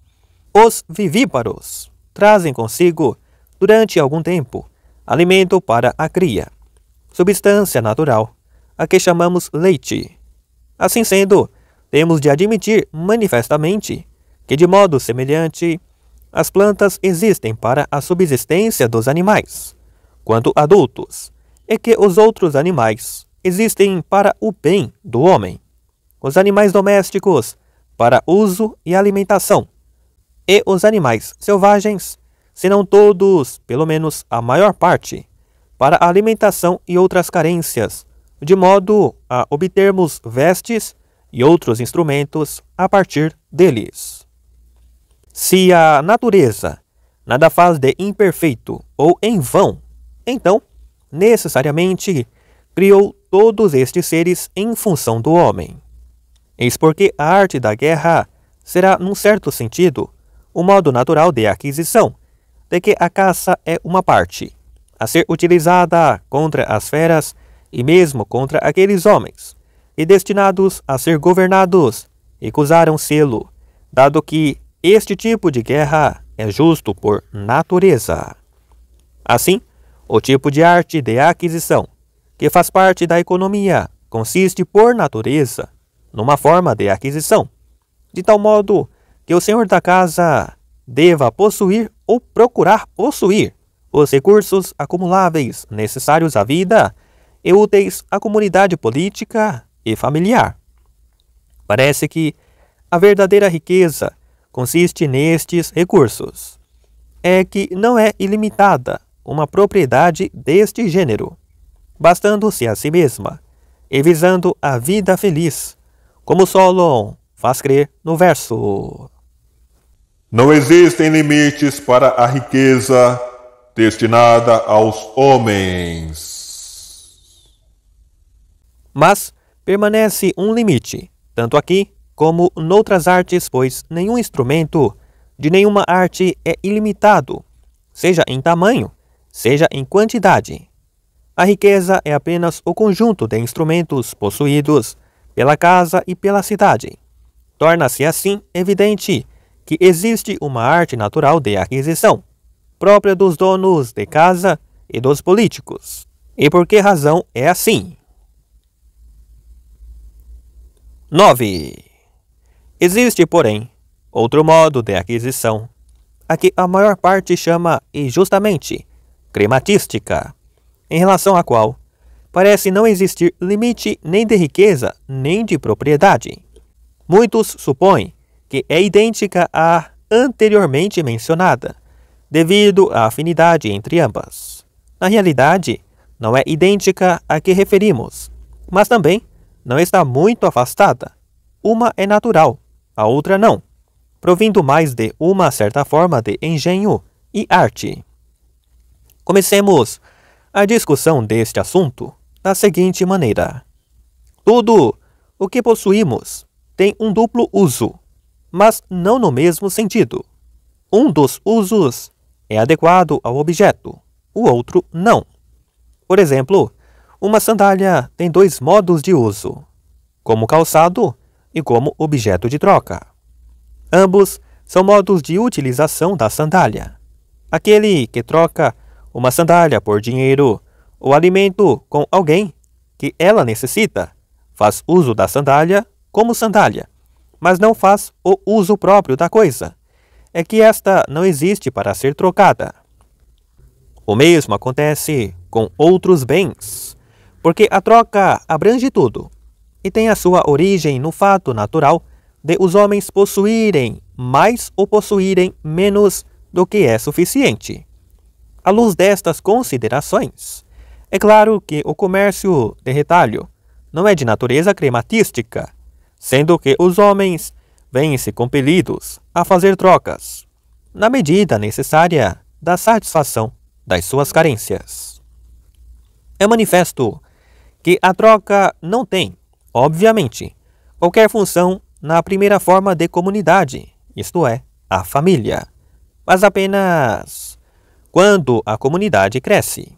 Os vivíparos trazem consigo, durante algum tempo, alimento para a cria, substância natural, a que chamamos leite. Assim sendo, temos de admitir manifestamente que, de modo semelhante, as plantas existem para a subsistência dos animais, quanto adultos, e que os outros animais existem para o bem do homem, os animais domésticos para uso e alimentação, e os animais selvagens, se não todos, pelo menos a maior parte, para a alimentação e outras carências, de modo a obtermos vestes e outros instrumentos a partir deles. Se a natureza nada faz de imperfeito ou em vão, então, necessariamente, criou todos estes seres em função do homem. Eis porque a arte da guerra será, num certo sentido, o modo natural de aquisição, de que a caça é uma parte, a ser utilizada contra as feras e mesmo contra aqueles homens, e destinados a ser governados, recusaram sê-lo, dado que este tipo de guerra é justo por natureza. Assim, o tipo de arte de aquisição, que faz parte da economia, consiste por natureza numa forma de aquisição, de tal modo que o senhor da casa deva possuir ou procurar possuir os recursos acumuláveis necessários à vida e úteis à comunidade política e familiar. Parece que a verdadeira riqueza consiste nestes recursos. É que não é ilimitada uma propriedade deste gênero, bastando-se a si mesma e visando a vida feliz, como Solon faz crer no verso. Não existem limites para a riqueza destinada aos homens. Mas permanece um limite, tanto aqui como noutras artes, pois nenhum instrumento de nenhuma arte é ilimitado, seja em tamanho, seja em quantidade. A riqueza é apenas o conjunto de instrumentos possuídos pela casa e pela cidade. Torna-se assim evidente que existe uma arte natural de aquisição, própria dos donos de casa e dos políticos. E por que razão é assim? 9. Existe, porém, outro modo de aquisição, a que a maior parte chama injustamente crematística, em relação à qual parece não existir limite nem de riqueza nem de propriedade. Muitos supõem que é idêntica à anteriormente mencionada, devido à afinidade entre ambas. Na realidade, não é idêntica à que referimos, mas também não está muito afastada. Uma é natural, a outra não, provindo mais de uma certa forma de engenho e arte. Comecemos a discussão deste assunto da seguinte maneira. Tudo o que possuímos tem um duplo uso, mas não no mesmo sentido. Um dos usos é adequado ao objeto, o outro não. Por exemplo, uma sandália tem dois modos de uso, como calçado e como objeto de troca. Ambos são modos de utilização da sandália. Aquele que troca uma sandália por dinheiro ou alimento com alguém que ela necessita, faz uso da sandália como sandália, mas não faz o uso próprio da coisa. É que esta não existe para ser trocada. O mesmo acontece com outros bens, porque a troca abrange tudo e tem a sua origem no fato natural de os homens possuírem mais ou possuírem menos do que é suficiente. À luz destas considerações, é claro que o comércio de retalho não é de natureza crematística, sendo que os homens vêm-se compelidos a fazer trocas, na medida necessária da satisfação das suas carências. É manifesto que a troca não tem, obviamente, qualquer função na primeira forma de comunidade, isto é, a família, mas apenas quando a comunidade cresce.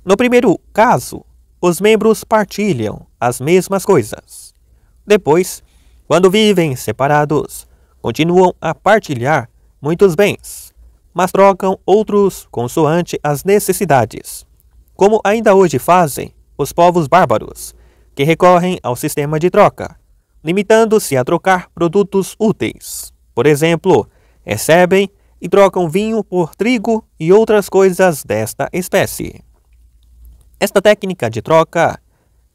No primeiro caso, os membros partilham as mesmas coisas. Depois, quando vivem separados, continuam a partilhar muitos bens, mas trocam outros consoante as necessidades, como ainda hoje fazem os povos bárbaros, que recorrem ao sistema de troca, limitando-se a trocar produtos úteis. Por exemplo, recebem e trocam vinho por trigo e outras coisas desta espécie. Esta técnica de troca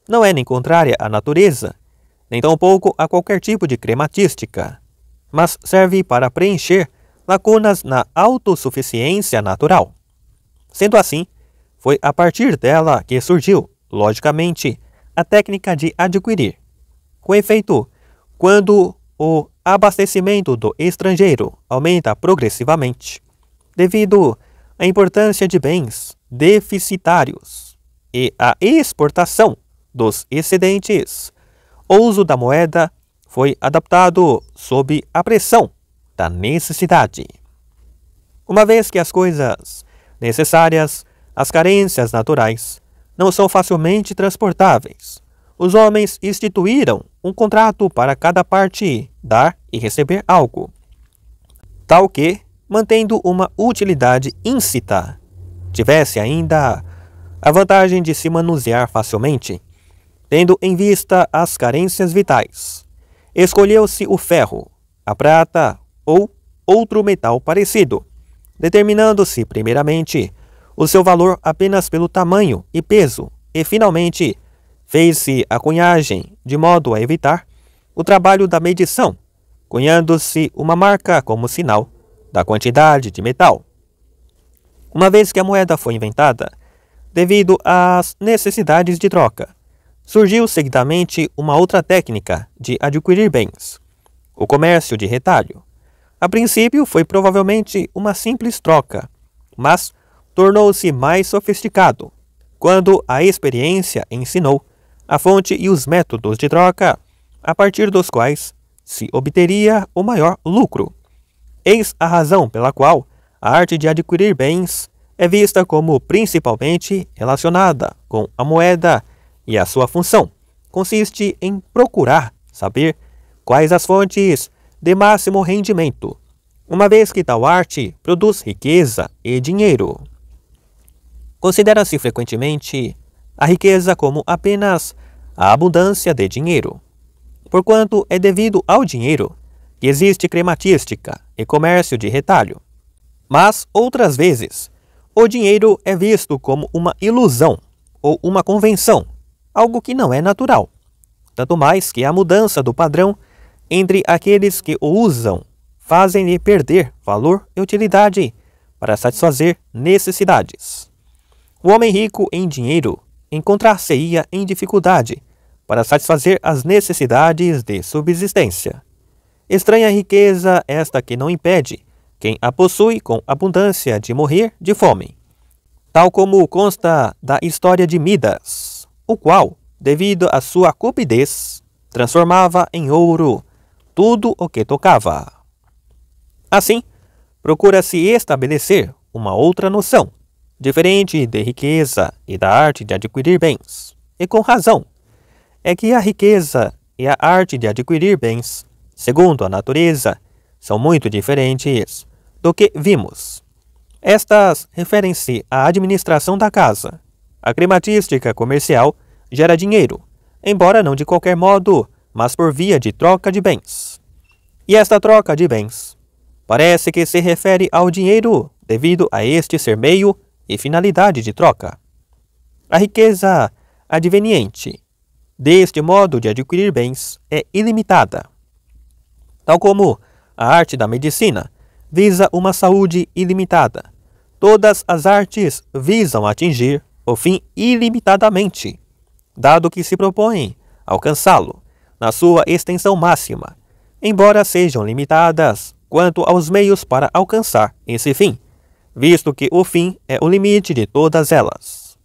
não é nem contrária à natureza, nem tampouco a qualquer tipo de crematística, mas serve para preencher lacunas na autossuficiência natural. Sendo assim, foi a partir dela que surgiu, logicamente, a técnica de adquirir. Com efeito, quando o abastecimento do estrangeiro aumenta progressivamente, devido à importância de bens deficitários e à exportação dos excedentes, o uso da moeda foi adaptado sob a pressão da necessidade. Uma vez que as coisas necessárias às carências naturais não são facilmente transportáveis, os homens instituíram um contrato para cada parte dar e receber algo, tal que, mantendo uma utilidade íncita, tivesse ainda a vantagem de se manusear facilmente, tendo em vista as carências vitais, escolheu-se o ferro, a prata ou outro metal parecido, determinando-se primeiramente o seu valor apenas pelo tamanho e peso, e finalmente fez-se a cunhagem de modo a evitar o trabalho da medição, cunhando-se uma marca como sinal da quantidade de metal. Uma vez que a moeda foi inventada, devido às necessidades de troca, surgiu seguidamente uma outra técnica de adquirir bens, o comércio de retalho. A princípio foi provavelmente uma simples troca, mas tornou-se mais sofisticado quando a experiência ensinou a fonte e os métodos de troca a partir dos quais se obteria o maior lucro. Eis a razão pela qual a arte de adquirir bens é vista como principalmente relacionada com a moeda, e a sua função consiste em procurar saber quais as fontes de máximo rendimento, uma vez que tal arte produz riqueza e dinheiro. Considera-se frequentemente a riqueza como apenas a abundância de dinheiro, porquanto é devido ao dinheiro que existe crematística e comércio de retalho. Mas, outras vezes, o dinheiro é visto como uma ilusão ou uma convenção, algo que não é natural, tanto mais que a mudança do padrão entre aqueles que o usam fazem-lhe perder valor e utilidade para satisfazer necessidades. O homem rico em dinheiro encontrar-se-ia em dificuldade para satisfazer as necessidades de subsistência. Estranha riqueza esta que não impede quem a possui com abundância de morrer de fome, tal como consta da história de Midas, o qual, devido à sua cupidez, transformava em ouro tudo o que tocava. Assim, procura-se estabelecer uma outra noção, diferente de riqueza e da arte de adquirir bens, e com razão. É que a riqueza e a arte de adquirir bens, segundo a natureza, são muito diferentes do que vimos. Estas referem-se à administração da casa. A crematística comercial gera dinheiro, embora não de qualquer modo, mas por via de troca de bens. E esta troca de bens parece que se refere ao dinheiro devido a este ser meio e finalidade de troca. A riqueza adveniente deste modo de adquirir bens é ilimitada. Tal como a arte da medicina visa uma saúde ilimitada, todas as artes visam atingir o fim ilimitadamente, dado que se propõem alcançá-lo na sua extensão máxima, embora sejam limitadas quanto aos meios para alcançar esse fim, visto que o fim é o limite de todas elas.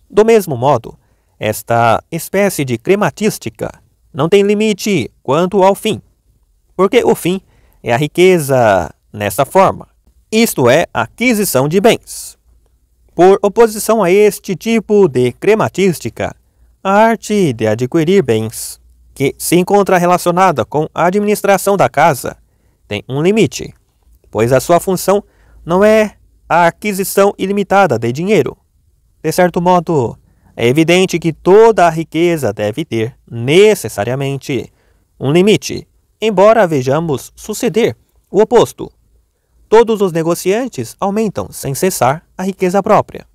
Do mesmo modo, esta espécie de crematística não tem limite quanto ao fim, porque o fim é a riqueza nessa forma, isto é, a aquisição de bens. Por oposição a este tipo de crematística, a arte de adquirir bens, que se encontra relacionada com a administração da casa, tem um limite, pois a sua função não é a aquisição ilimitada de dinheiro. De certo modo, é evidente que toda a riqueza deve ter, necessariamente, um limite, embora vejamos suceder o oposto. Todos os negociantes aumentam sem cessar a riqueza própria.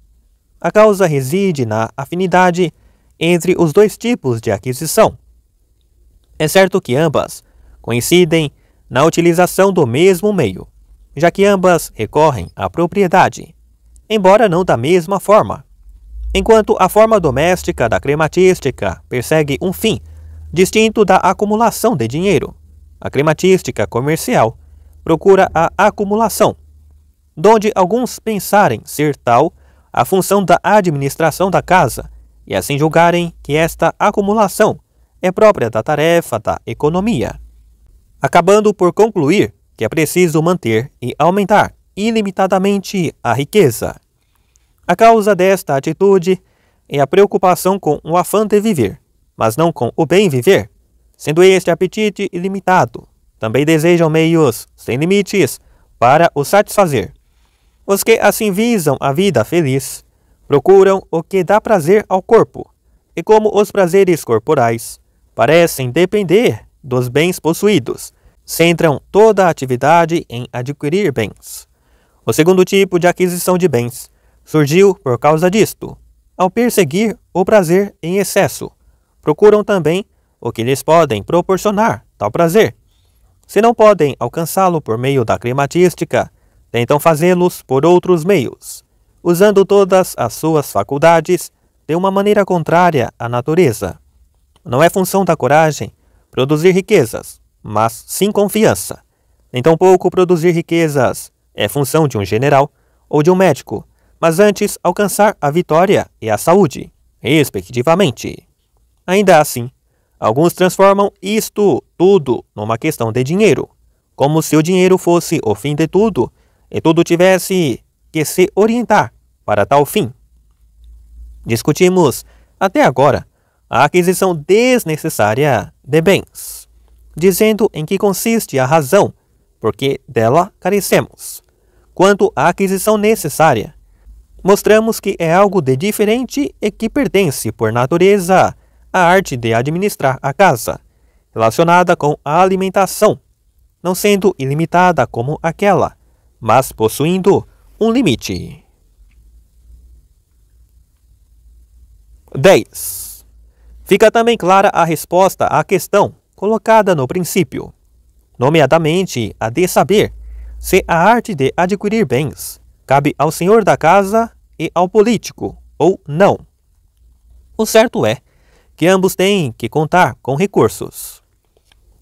A causa reside na afinidade entre os dois tipos de aquisição. É certo que ambas coincidem na utilização do mesmo meio, já que ambas recorrem à propriedade, embora não da mesma forma. Enquanto a forma doméstica da crematística persegue um fim distinto da acumulação de dinheiro, a crematística comercial procura a acumulação, donde alguns pensarem ser tal a função da administração da casa e assim julgarem que esta acumulação é própria da tarefa da economia, acabando por concluir que é preciso manter e aumentar ilimitadamente a riqueza. A causa desta atitude é a preocupação com o afã de viver, mas não com o bem viver, sendo este apetite ilimitado. Também desejam meios sem limites para o satisfazer. Os que assim visam a vida feliz procuram o que dá prazer ao corpo, e como os prazeres corporais parecem depender dos bens possuídos, centram toda a atividade em adquirir bens. O segundo tipo de aquisição de bens surgiu por causa disto. Ao perseguir o prazer em excesso, procuram também o que lhes podem proporcionar tal prazer. Se não podem alcançá-lo por meio da crematística, tentam fazê-los por outros meios, usando todas as suas faculdades de uma maneira contrária à natureza. Não é função da coragem produzir riquezas, mas sim confiança. Nem tampouco produzir riquezas é função de um general ou de um médico, mas antes alcançar a vitória e a saúde, respectivamente. Ainda assim, alguns transformam isto tudo numa questão de dinheiro, como se o dinheiro fosse o fim de tudo e tudo tivesse que se orientar para tal fim. Discutimos, até agora, a aquisição desnecessária de bens, dizendo em que consiste a razão, porque dela carecemos. Quanto à aquisição necessária, mostramos que é algo de diferente e que pertence, por natureza, à arte de administrar a casa, relacionada com a alimentação, não sendo ilimitada como aquela, mas possuindo um limite. 10. Fica também clara a resposta à questão colocada no princípio, nomeadamente a de saber se a arte de adquirir bens cabe ao senhor da casa e ao político ou não. O certo é que ambos têm que contar com recursos.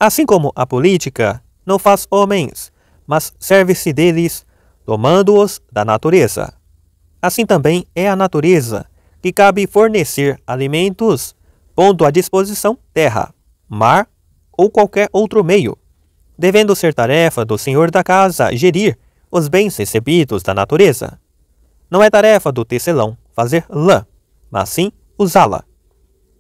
Assim como a política não faz homens, mas serve-se deles, tomando-os da natureza. Assim também é a natureza que cabe fornecer alimentos, pondo à disposição terra, mar ou qualquer outro meio, devendo ser tarefa do senhor da casa gerir os bens recebidos da natureza. Não é tarefa do tecelão fazer lã, mas sim usá-la.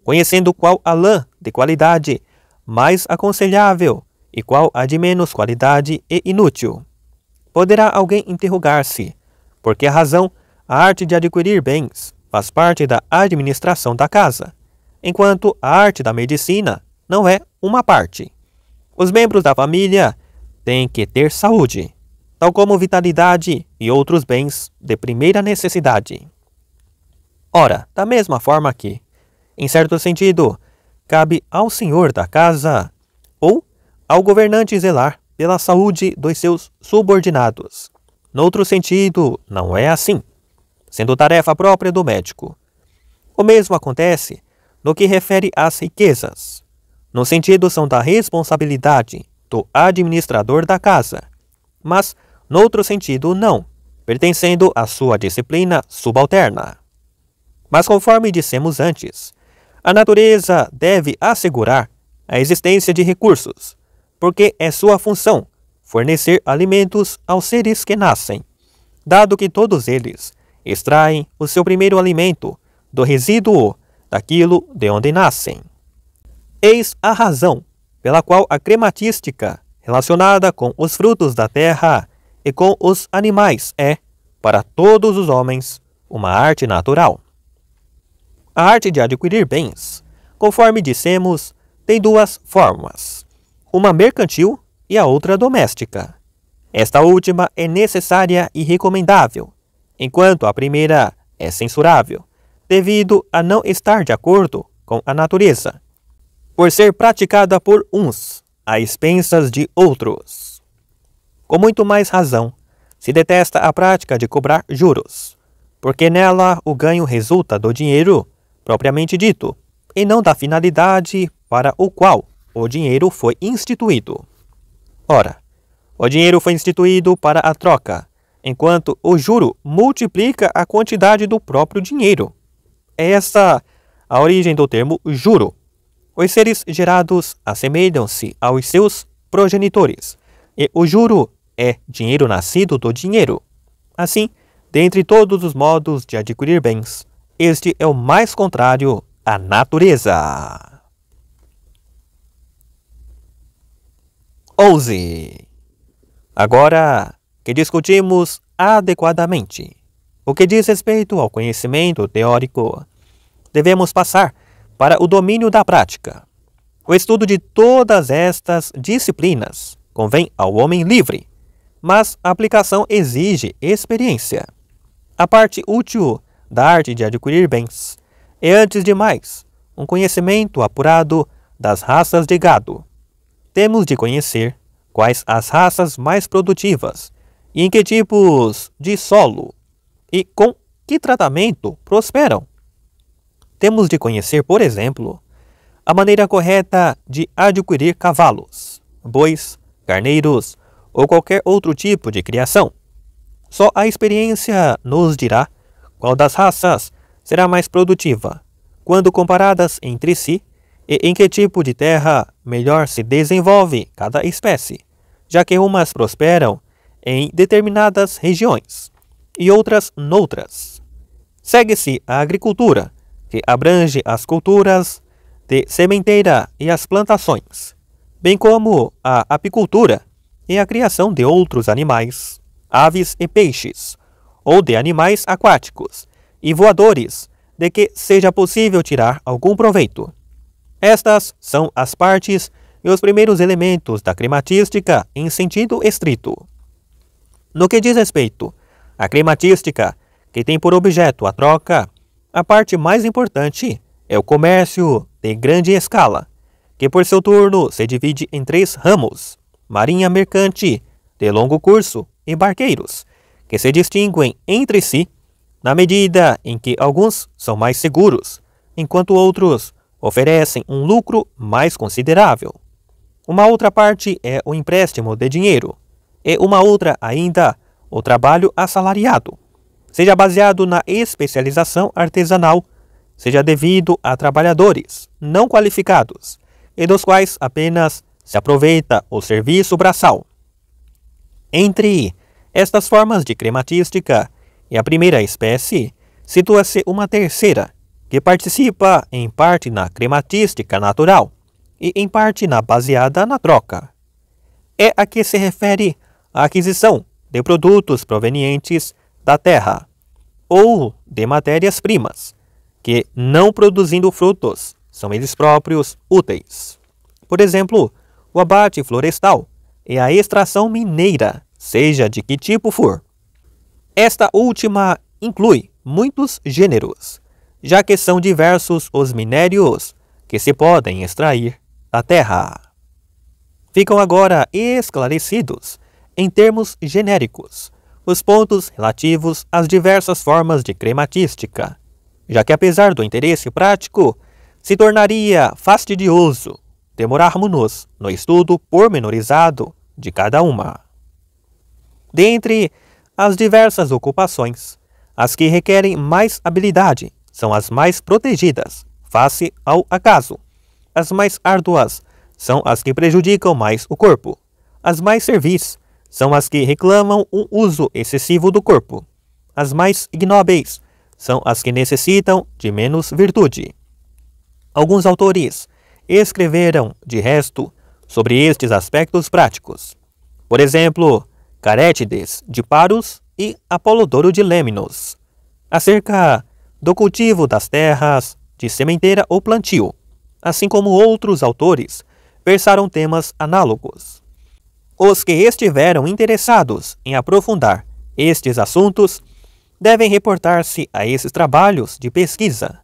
Conhecendo qual a lã de qualidade mais aconselhável e qual a de menos qualidade e inútil, poderá alguém interrogar-se, por que razão a arte de adquirir bens faz parte da administração da casa, enquanto a arte da medicina não é uma parte. Os membros da família têm que ter saúde, tal como vitalidade e outros bens de primeira necessidade. Ora, da mesma forma que, em certo sentido, cabe ao senhor da casa ou ao governante zelar pela saúde dos seus subordinados. Noutro sentido, não é assim, sendo tarefa própria do médico. O mesmo acontece no que refere às riquezas. No sentido são da responsabilidade do administrador da casa, mas noutro sentido não, pertencendo à sua disciplina subalterna. Mas conforme dissemos antes, a natureza deve assegurar a existência de recursos, porque é sua função fornecer alimentos aos seres que nascem, dado que todos eles extraem o seu primeiro alimento do resíduo daquilo de onde nascem. Eis a razão pela qual a crematística, relacionada com os frutos da terra e com os animais, é, para todos os homens, uma arte natural. A arte de adquirir bens, conforme dissemos, tem duas formas, uma mercantil e a outra doméstica. Esta última é necessária e recomendável, enquanto a primeira é censurável, devido a não estar de acordo com a natureza, por ser praticada por uns, a expensas de outros. Com muito mais razão, se detesta a prática de cobrar juros, porque nela o ganho resulta do dinheiro propriamente dito, e não da finalidade para o qual o dinheiro foi instituído. Ora, o dinheiro foi instituído para a troca, enquanto o juro multiplica a quantidade do próprio dinheiro. É essa a origem do termo juro. Os seres gerados assemelham-se aos seus progenitores, e o juro é dinheiro nascido do dinheiro. Assim, dentre todos os modos de adquirir bens, este é o mais contrário à natureza. 11. Agora que discutimos adequadamente o que diz respeito ao conhecimento teórico, devemos passar para o domínio da prática. O estudo de todas estas disciplinas convém ao homem livre, mas a aplicação exige experiência. A parte útil da arte de adquirir bens é, antes de mais, um conhecimento apurado das raças de gado. Temos de conhecer quais as raças mais produtivas e em que tipos de solo e com que tratamento prosperam. Temos de conhecer, por exemplo, a maneira correta de adquirir cavalos, bois, carneiros ou qualquer outro tipo de criação. Só a experiência nos dirá qual das raças será mais produtiva, quando comparadas entre si, e em que tipo de terra melhor se desenvolve cada espécie, já que umas prosperam em determinadas regiões e outras noutras. Segue-se a agricultura, que abrange as culturas de sementeira e as plantações, bem como a apicultura e a criação de outros animais, aves e peixes, ou de animais aquáticos e voadores, de que seja possível tirar algum proveito. Estas são as partes e os primeiros elementos da crematística em sentido estrito. No que diz respeito à crematística, que tem por objeto a troca, a parte mais importante é o comércio de grande escala, que por seu turno se divide em 3 ramos: marinha mercante, de longo curso e barqueiros, que se distinguem entre si na medida em que alguns são mais seguros, enquanto outros oferecem um lucro mais considerável. Uma outra parte é o empréstimo de dinheiro, e uma outra ainda o trabalho assalariado, seja baseado na especialização artesanal, seja devido a trabalhadores não qualificados, e dos quais apenas se aproveita o serviço braçal. Entre estas formas de crematística e a primeira espécie, situa-se uma terceira, que participa em parte na crematística natural e em parte na baseada na troca. É a que se refere à aquisição de produtos provenientes da terra ou de matérias-primas, que, não produzindo frutos, são eles próprios úteis. Por exemplo, o abate florestal e a extração mineira, seja de que tipo for. Esta última inclui muitos gêneros, já que são diversos os minérios que se podem extrair da terra. Ficam agora esclarecidos, em termos genéricos, os pontos relativos às diversas formas de crematística, já que, apesar do interesse prático, se tornaria fastidioso demorarmos-nos no estudo pormenorizado de cada uma. Dentre as diversas ocupações, as que requerem mais habilidade são as mais protegidas, face ao acaso. As mais árduas são as que prejudicam mais o corpo. As mais servis são as que reclamam um uso excessivo do corpo. As mais ignóbeis são as que necessitam de menos virtude. Alguns autores escreveram, de resto, sobre estes aspectos práticos. Por exemplo, Carétides de Paros e Apolodoro de Lemnos, acerca do cultivo das terras de sementeira ou plantio, assim como outros autores versaram temas análogos. Os que estiveram interessados em aprofundar estes assuntos devem reportar-se a esses trabalhos de pesquisa.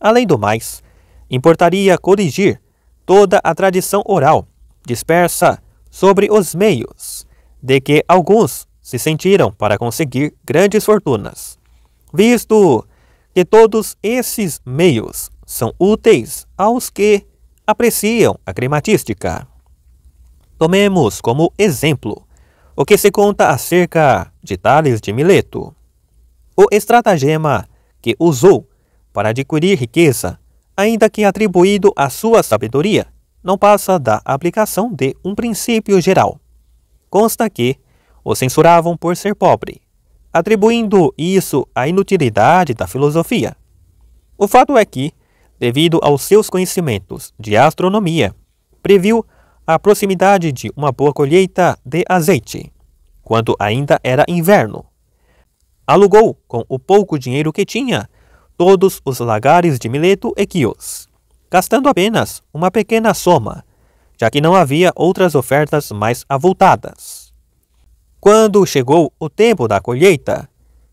Além do mais, importaria corrigir toda a tradição oral dispersa sobre os meios de que alguns se sentiram para conseguir grandes fortunas, visto que todos esses meios são úteis aos que apreciam a crematística. Tomemos como exemplo o que se conta acerca de Tales de Mileto. O estratagema que usou para adquirir riqueza, ainda que atribuído à sua sabedoria, não passa da aplicação de um princípio geral. Consta que o censuravam por ser pobre, atribuindo isso à inutilidade da filosofia. O fato é que, devido aos seus conhecimentos de astronomia, previu a proximidade de uma boa colheita de azeite, quando ainda era inverno. Alugou, com o pouco dinheiro que tinha, todos os lagares de Mileto e Quios, gastando apenas uma pequena soma, já que não havia outras ofertas mais avultadas. Quando chegou o tempo da colheita,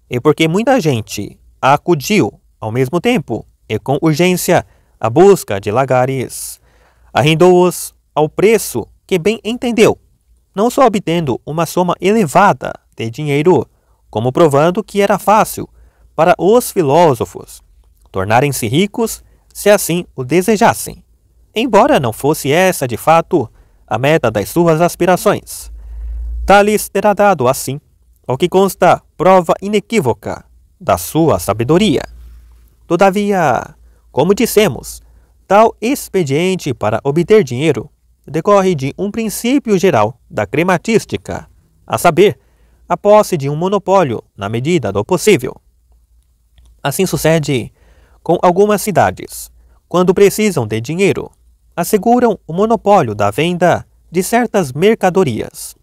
e porque muita gente acudiu ao mesmo tempo e com urgência à busca de lagares, arrendou-os ao preço que bem entendeu, não só obtendo uma soma elevada de dinheiro, como provando que era fácil para os filósofos tornarem-se ricos se assim o desejassem, embora não fosse essa de fato a meta das suas aspirações. Tales terá dado, assim, ao que consta prova inequívoca da sua sabedoria. Todavia, como dissemos, tal expediente para obter dinheiro decorre de um princípio geral da crematística, a saber, a posse de um monopólio na medida do possível. Assim sucede com algumas cidades, quando precisam de dinheiro, asseguram o monopólio da venda de certas mercadorias.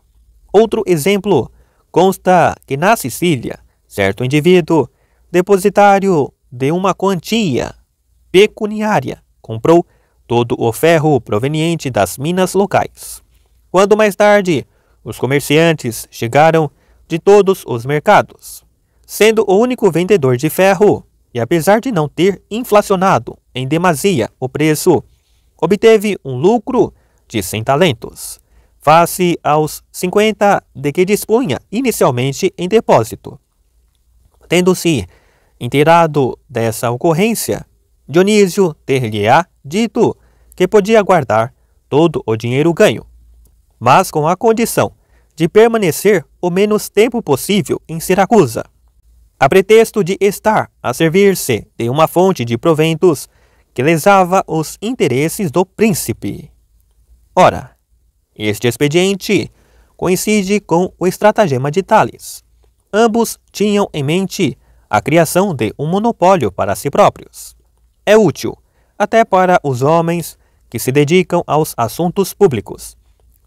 Outro exemplo consta que na Sicília, certo indivíduo, depositário de uma quantia pecuniária, comprou todo o ferro proveniente das minas locais. Quando mais tarde os comerciantes chegaram de todos os mercados, sendo o único vendedor de ferro, e apesar de não ter inflacionado em demasia o preço, obteve um lucro de 100 talentos, face aos 50 de que dispunha inicialmente em depósito. Tendo-se inteirado dessa ocorrência, Dionísio ter-lhe-á dito que podia guardar todo o dinheiro ganho, mas com a condição de permanecer o menos tempo possível em Siracusa, a pretexto de estar a servir-se de uma fonte de proventos que lesava os interesses do príncipe. Ora, este expediente coincide com o estratagema de Tales. Ambos tinham em mente a criação de um monopólio para si próprios. É útil, até para os homens que se dedicam aos assuntos públicos,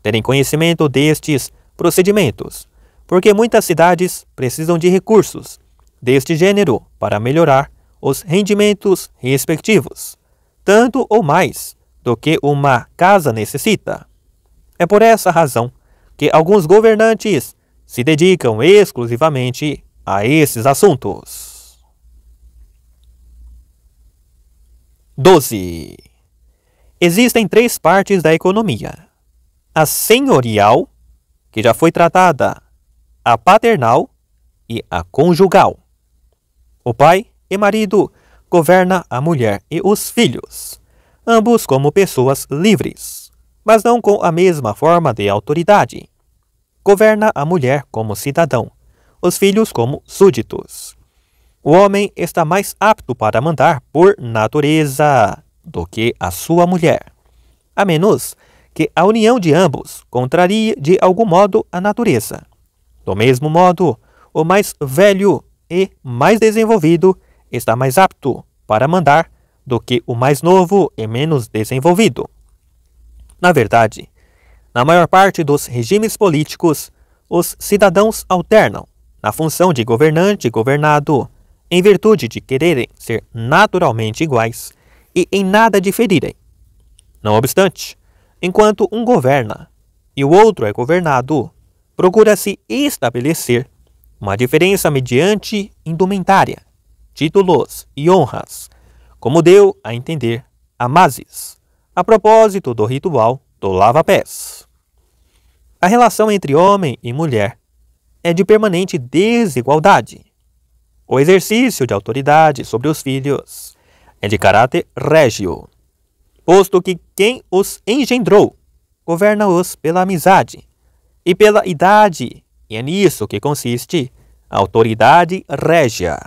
terem conhecimento destes procedimentos, porque muitas cidades precisam de recursos deste gênero para melhorar os rendimentos respectivos, tanto ou mais do que uma casa necessita. É por essa razão que alguns governantes se dedicam exclusivamente a esses assuntos. 12. Existem 3 partes da economia: a senhorial, que já foi tratada, a paternal e a conjugal. O pai e marido governa a mulher e os filhos, ambos como pessoas livres, mas não com a mesma forma de autoridade. Governa a mulher como cidadão, os filhos como súditos. O homem está mais apto para mandar por natureza do que a sua mulher, a menos que a união de ambos contrarie de algum modo a natureza. Do mesmo modo, o mais velho e mais desenvolvido está mais apto para mandar do que o mais novo e menos desenvolvido. Na verdade, na maior parte dos regimes políticos, os cidadãos alternam na função de governante e governado, em virtude de quererem ser naturalmente iguais e em nada diferirem. Não obstante, enquanto um governa e o outro é governado, procura-se estabelecer uma diferença mediante indumentária, títulos e honras, como deu a entender Amasis, a propósito do ritual do lava-pés. A relação entre homem e mulher é de permanente desigualdade. O exercício de autoridade sobre os filhos é de caráter régio, posto que quem os engendrou governa-os pela amizade e pela idade, e é nisso que consiste a autoridade régia.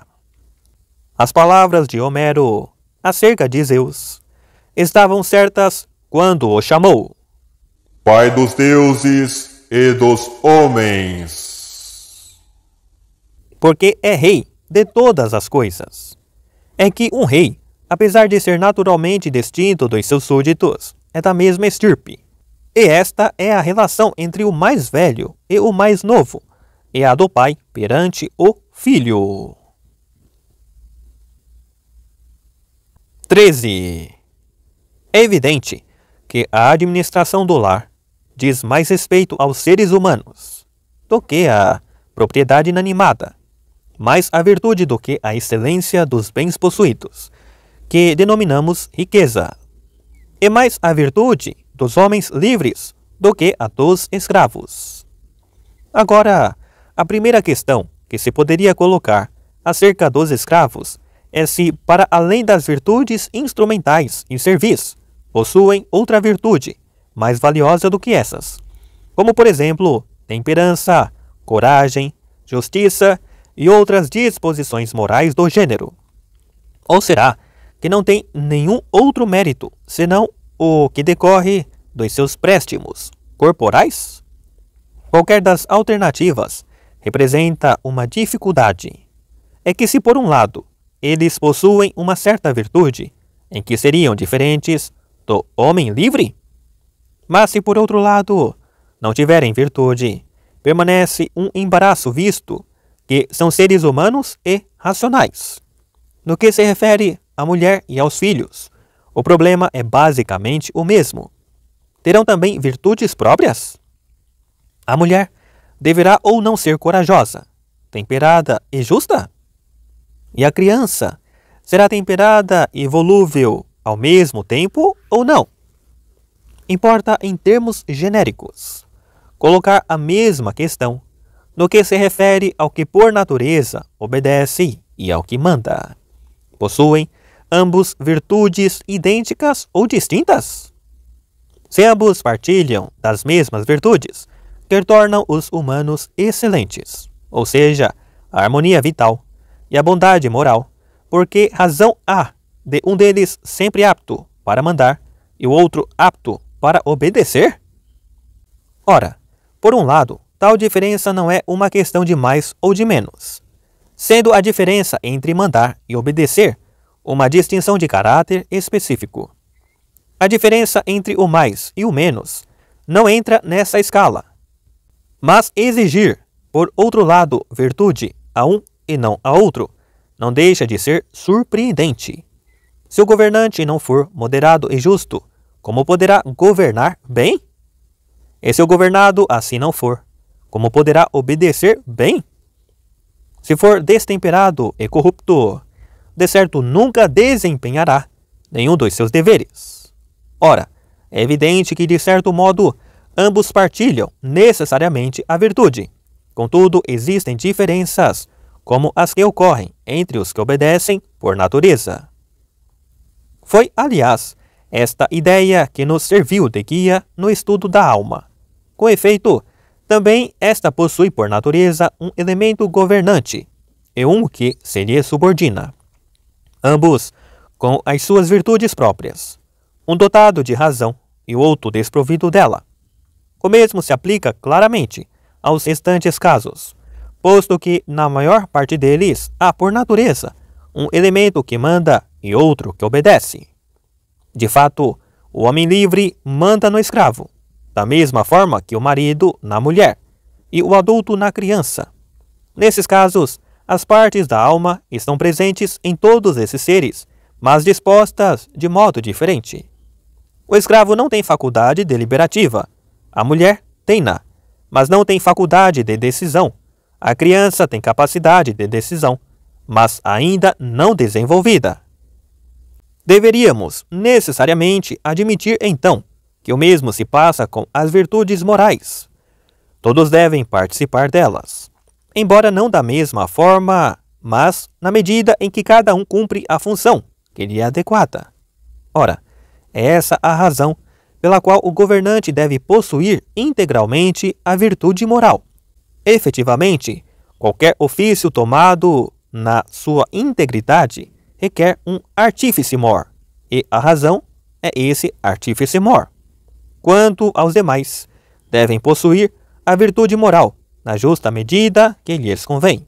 As palavras de Homero acerca de Zeus estavam certas quando o chamou Pai dos deuses e dos homens. Porque é rei de todas as coisas. É que um rei, apesar de ser naturalmente distinto dos seus súditos, é da mesma estirpe. E esta é a relação entre o mais velho e o mais novo, e a do pai perante o filho. 13. É evidente que a administração do lar diz mais respeito aos seres humanos do que a propriedade inanimada, mais a virtude do que a excelência dos bens possuídos, que denominamos riqueza, e mais a virtude dos homens livres do que a dos escravos. Agora, a primeira questão que se poderia colocar acerca dos escravos é se, para além das virtudes instrumentais e servis, possuem outra virtude mais valiosa do que essas, como por exemplo, temperança, coragem, justiça e outras disposições morais do gênero. Ou será que não tem nenhum outro mérito senão o que decorre dos seus préstimos corporais? Qualquer das alternativas representa uma dificuldade. É que se por um lado eles possuem uma certa virtude, em que seriam diferentes do homem livre, mas se por outro lado não tiverem virtude, permanece um embaraço visto que são seres humanos e racionais. No que se refere à mulher e aos filhos, o problema é basicamente o mesmo. Terão também virtudes próprias? A mulher deverá ou não ser corajosa, temperada e justa? E a criança será temperada e volúvel ao mesmo tempo ou não? Importa, em termos genéricos, colocar a mesma questão no que se refere ao que por natureza obedece e ao que manda. Possuem ambos virtudes idênticas ou distintas? Se ambos partilham das mesmas virtudes, que tornam os humanos excelentes, ou seja, a harmonia vital e a bondade moral, por que razão há de um deles sempre apto para mandar e o outro apto para obedecer? Ora, por um lado, tal diferença não é uma questão de mais ou de menos, sendo a diferença entre mandar e obedecer uma distinção de caráter específico. A diferença entre o mais e o menos não entra nessa escala. Mas exigir, por outro lado, virtude a um e não a outro, não deixa de ser surpreendente. Se o governante não for moderado e justo, como poderá governar bem? E se o governado assim não for, como poderá obedecer bem? Se for destemperado e corrupto, de certo nunca desempenhará nenhum dos seus deveres. Ora, é evidente que, de certo modo, ambos partilham necessariamente a virtude. Contudo, existem diferenças, como as que ocorrem entre os que obedecem por natureza. Foi, aliás, esta ideia que nos serviu de guia no estudo da alma. Com efeito, também esta possui por natureza um elemento governante e um que se lhe subordina. Ambos com as suas virtudes próprias, um dotado de razão e o outro desprovido dela. O mesmo se aplica claramente aos restantes casos, posto que, na maior parte deles, há por natureza um elemento que manda e outro que obedece. De fato, o homem livre manda no escravo, da mesma forma que o marido na mulher e o adulto na criança. Nesses casos, as partes da alma estão presentes em todos esses seres, mas dispostas de modo diferente. O escravo não tem faculdade deliberativa. A mulher tem-na, mas não tem faculdade de decisão. A criança tem capacidade de decisão, mas ainda não desenvolvida. Deveríamos necessariamente admitir, então, que o mesmo se passa com as virtudes morais. Todos devem participar delas, embora não da mesma forma, mas na medida em que cada um cumpre a função que lhe é adequada. Ora, é essa a razão pela qual o governante deve possuir integralmente a virtude moral. Efetivamente, qualquer ofício tomado na sua integridade requer um artífice mor, e a razão é esse artífice mor. Quanto aos demais, devem possuir a virtude moral, na justa medida que lhes convém.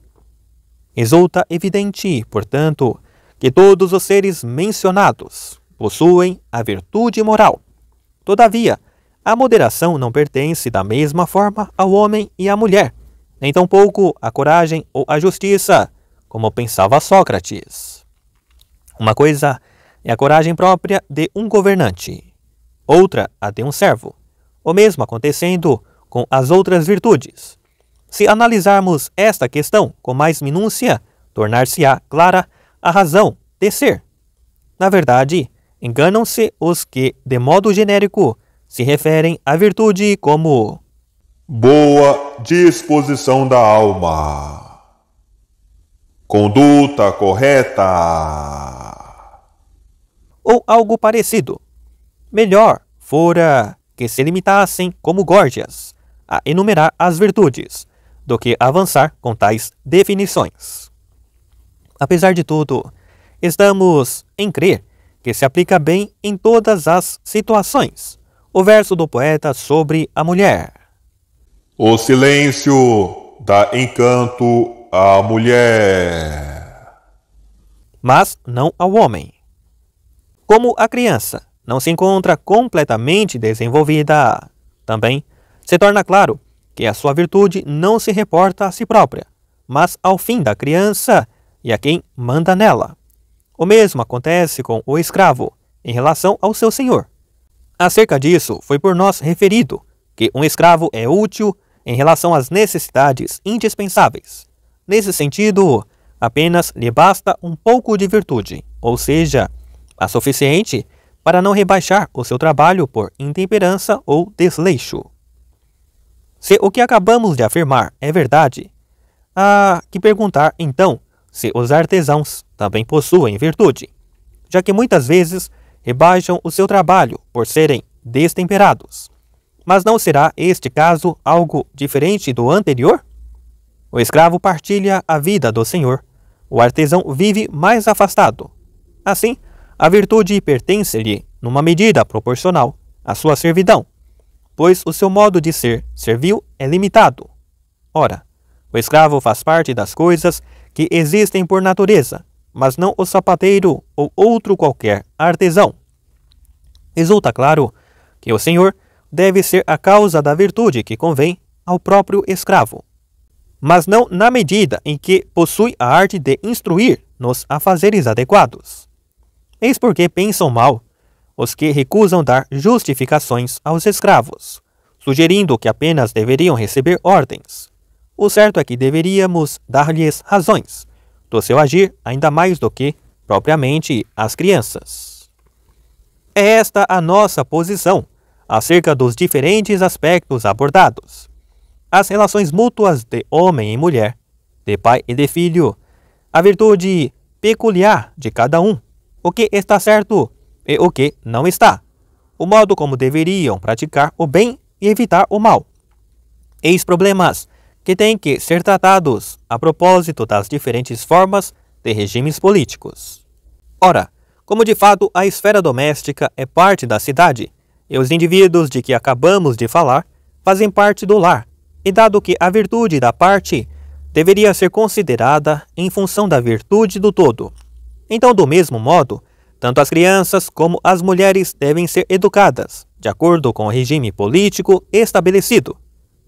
Resulta evidente, portanto, que todos os seres mencionados possuem a virtude moral. Todavia, a moderação não pertence da mesma forma ao homem e à mulher, nem tampouco a coragem ou a justiça, como pensava Sócrates. Uma coisa é a coragem própria de um governante, outra a de um servo, o mesmo acontecendo com as outras virtudes. Se analisarmos esta questão com mais minúcia, tornar-se-á clara a razão de ser. Na verdade, enganam-se os que, de modo genérico, se referem à virtude como boa disposição da alma, conduta correta, ou algo parecido. Melhor fora que se limitassem, como Górgias, a enumerar as virtudes, do que avançar com tais definições. Apesar de tudo, estamos em crer que se aplica bem em todas as situações o verso do poeta sobre a mulher. O silêncio dá encanto à mulher, Mas não ao homem. Como a criança não se encontra completamente desenvolvida, também se torna claro que a sua virtude não se reporta a si própria, mas ao fim da criança e a quem manda nela. O mesmo acontece com o escravo em relação ao seu senhor. Acerca disso, foi por nós referido que um escravo é útil em relação às necessidades indispensáveis. Nesse sentido, apenas lhe basta um pouco de virtude, ou seja, a suficiente para não rebaixar o seu trabalho por intemperança ou desleixo. Se o que acabamos de afirmar é verdade, há que perguntar então se os artesãos também possuem virtude, já que muitas vezes rebaixam o seu trabalho por serem destemperados. Mas não será este caso algo diferente do anterior? O escravo partilha a vida do senhor, o artesão vive mais afastado. Assim, a virtude pertence-lhe numa medida proporcional à sua servidão, pois o seu modo de ser servil é limitado. Ora, o escravo faz parte das coisas que existem por natureza, mas não o sapateiro ou outro qualquer artesão. Resulta claro que o senhor deve ser a causa da virtude que convém ao próprio escravo, mas não na medida em que possui a arte de instruir nos afazeres adequados. Eis porque pensam mal os que recusam dar justificações aos escravos, sugerindo que apenas deveriam receber ordens. O certo é que deveríamos dar-lhes razões do seu agir ainda mais do que, propriamente, as crianças. É esta a nossa posição acerca dos diferentes aspectos abordados. As relações mútuas de homem e mulher, de pai e de filho, a virtude peculiar de cada um, o que está certo e o que não está, o modo como deveriam praticar o bem e evitar o mal. Eis problemas que têm que ser tratados a propósito das diferentes formas de regimes políticos. Ora, como de fato a esfera doméstica é parte da cidade, e os indivíduos de que acabamos de falar fazem parte do lar, e dado que a virtude da parte deveria ser considerada em função da virtude do todo, então, do mesmo modo, tanto as crianças como as mulheres devem ser educadas, de acordo com o regime político estabelecido.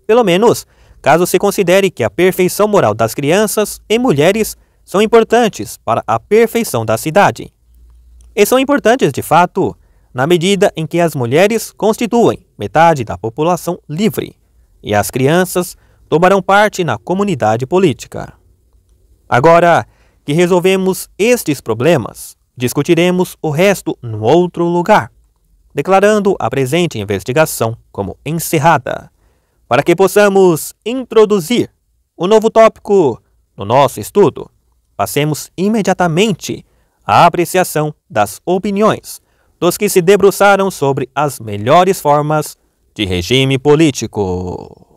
Pelo menos, caso se considere que a perfeição moral das crianças e mulheres são importantes para a perfeição da cidade. E são importantes, de fato, na medida em que as mulheres constituem metade da população livre, e as crianças tomarão parte na comunidade política. Agora que resolvemos estes problemas, discutiremos o resto no outro lugar, declarando a presente investigação como encerrada, para que possamos introduzir um novo tópico no nosso estudo. Passemos imediatamente à apreciação das opiniões dos que se debruçaram sobre as melhores formas de regime político.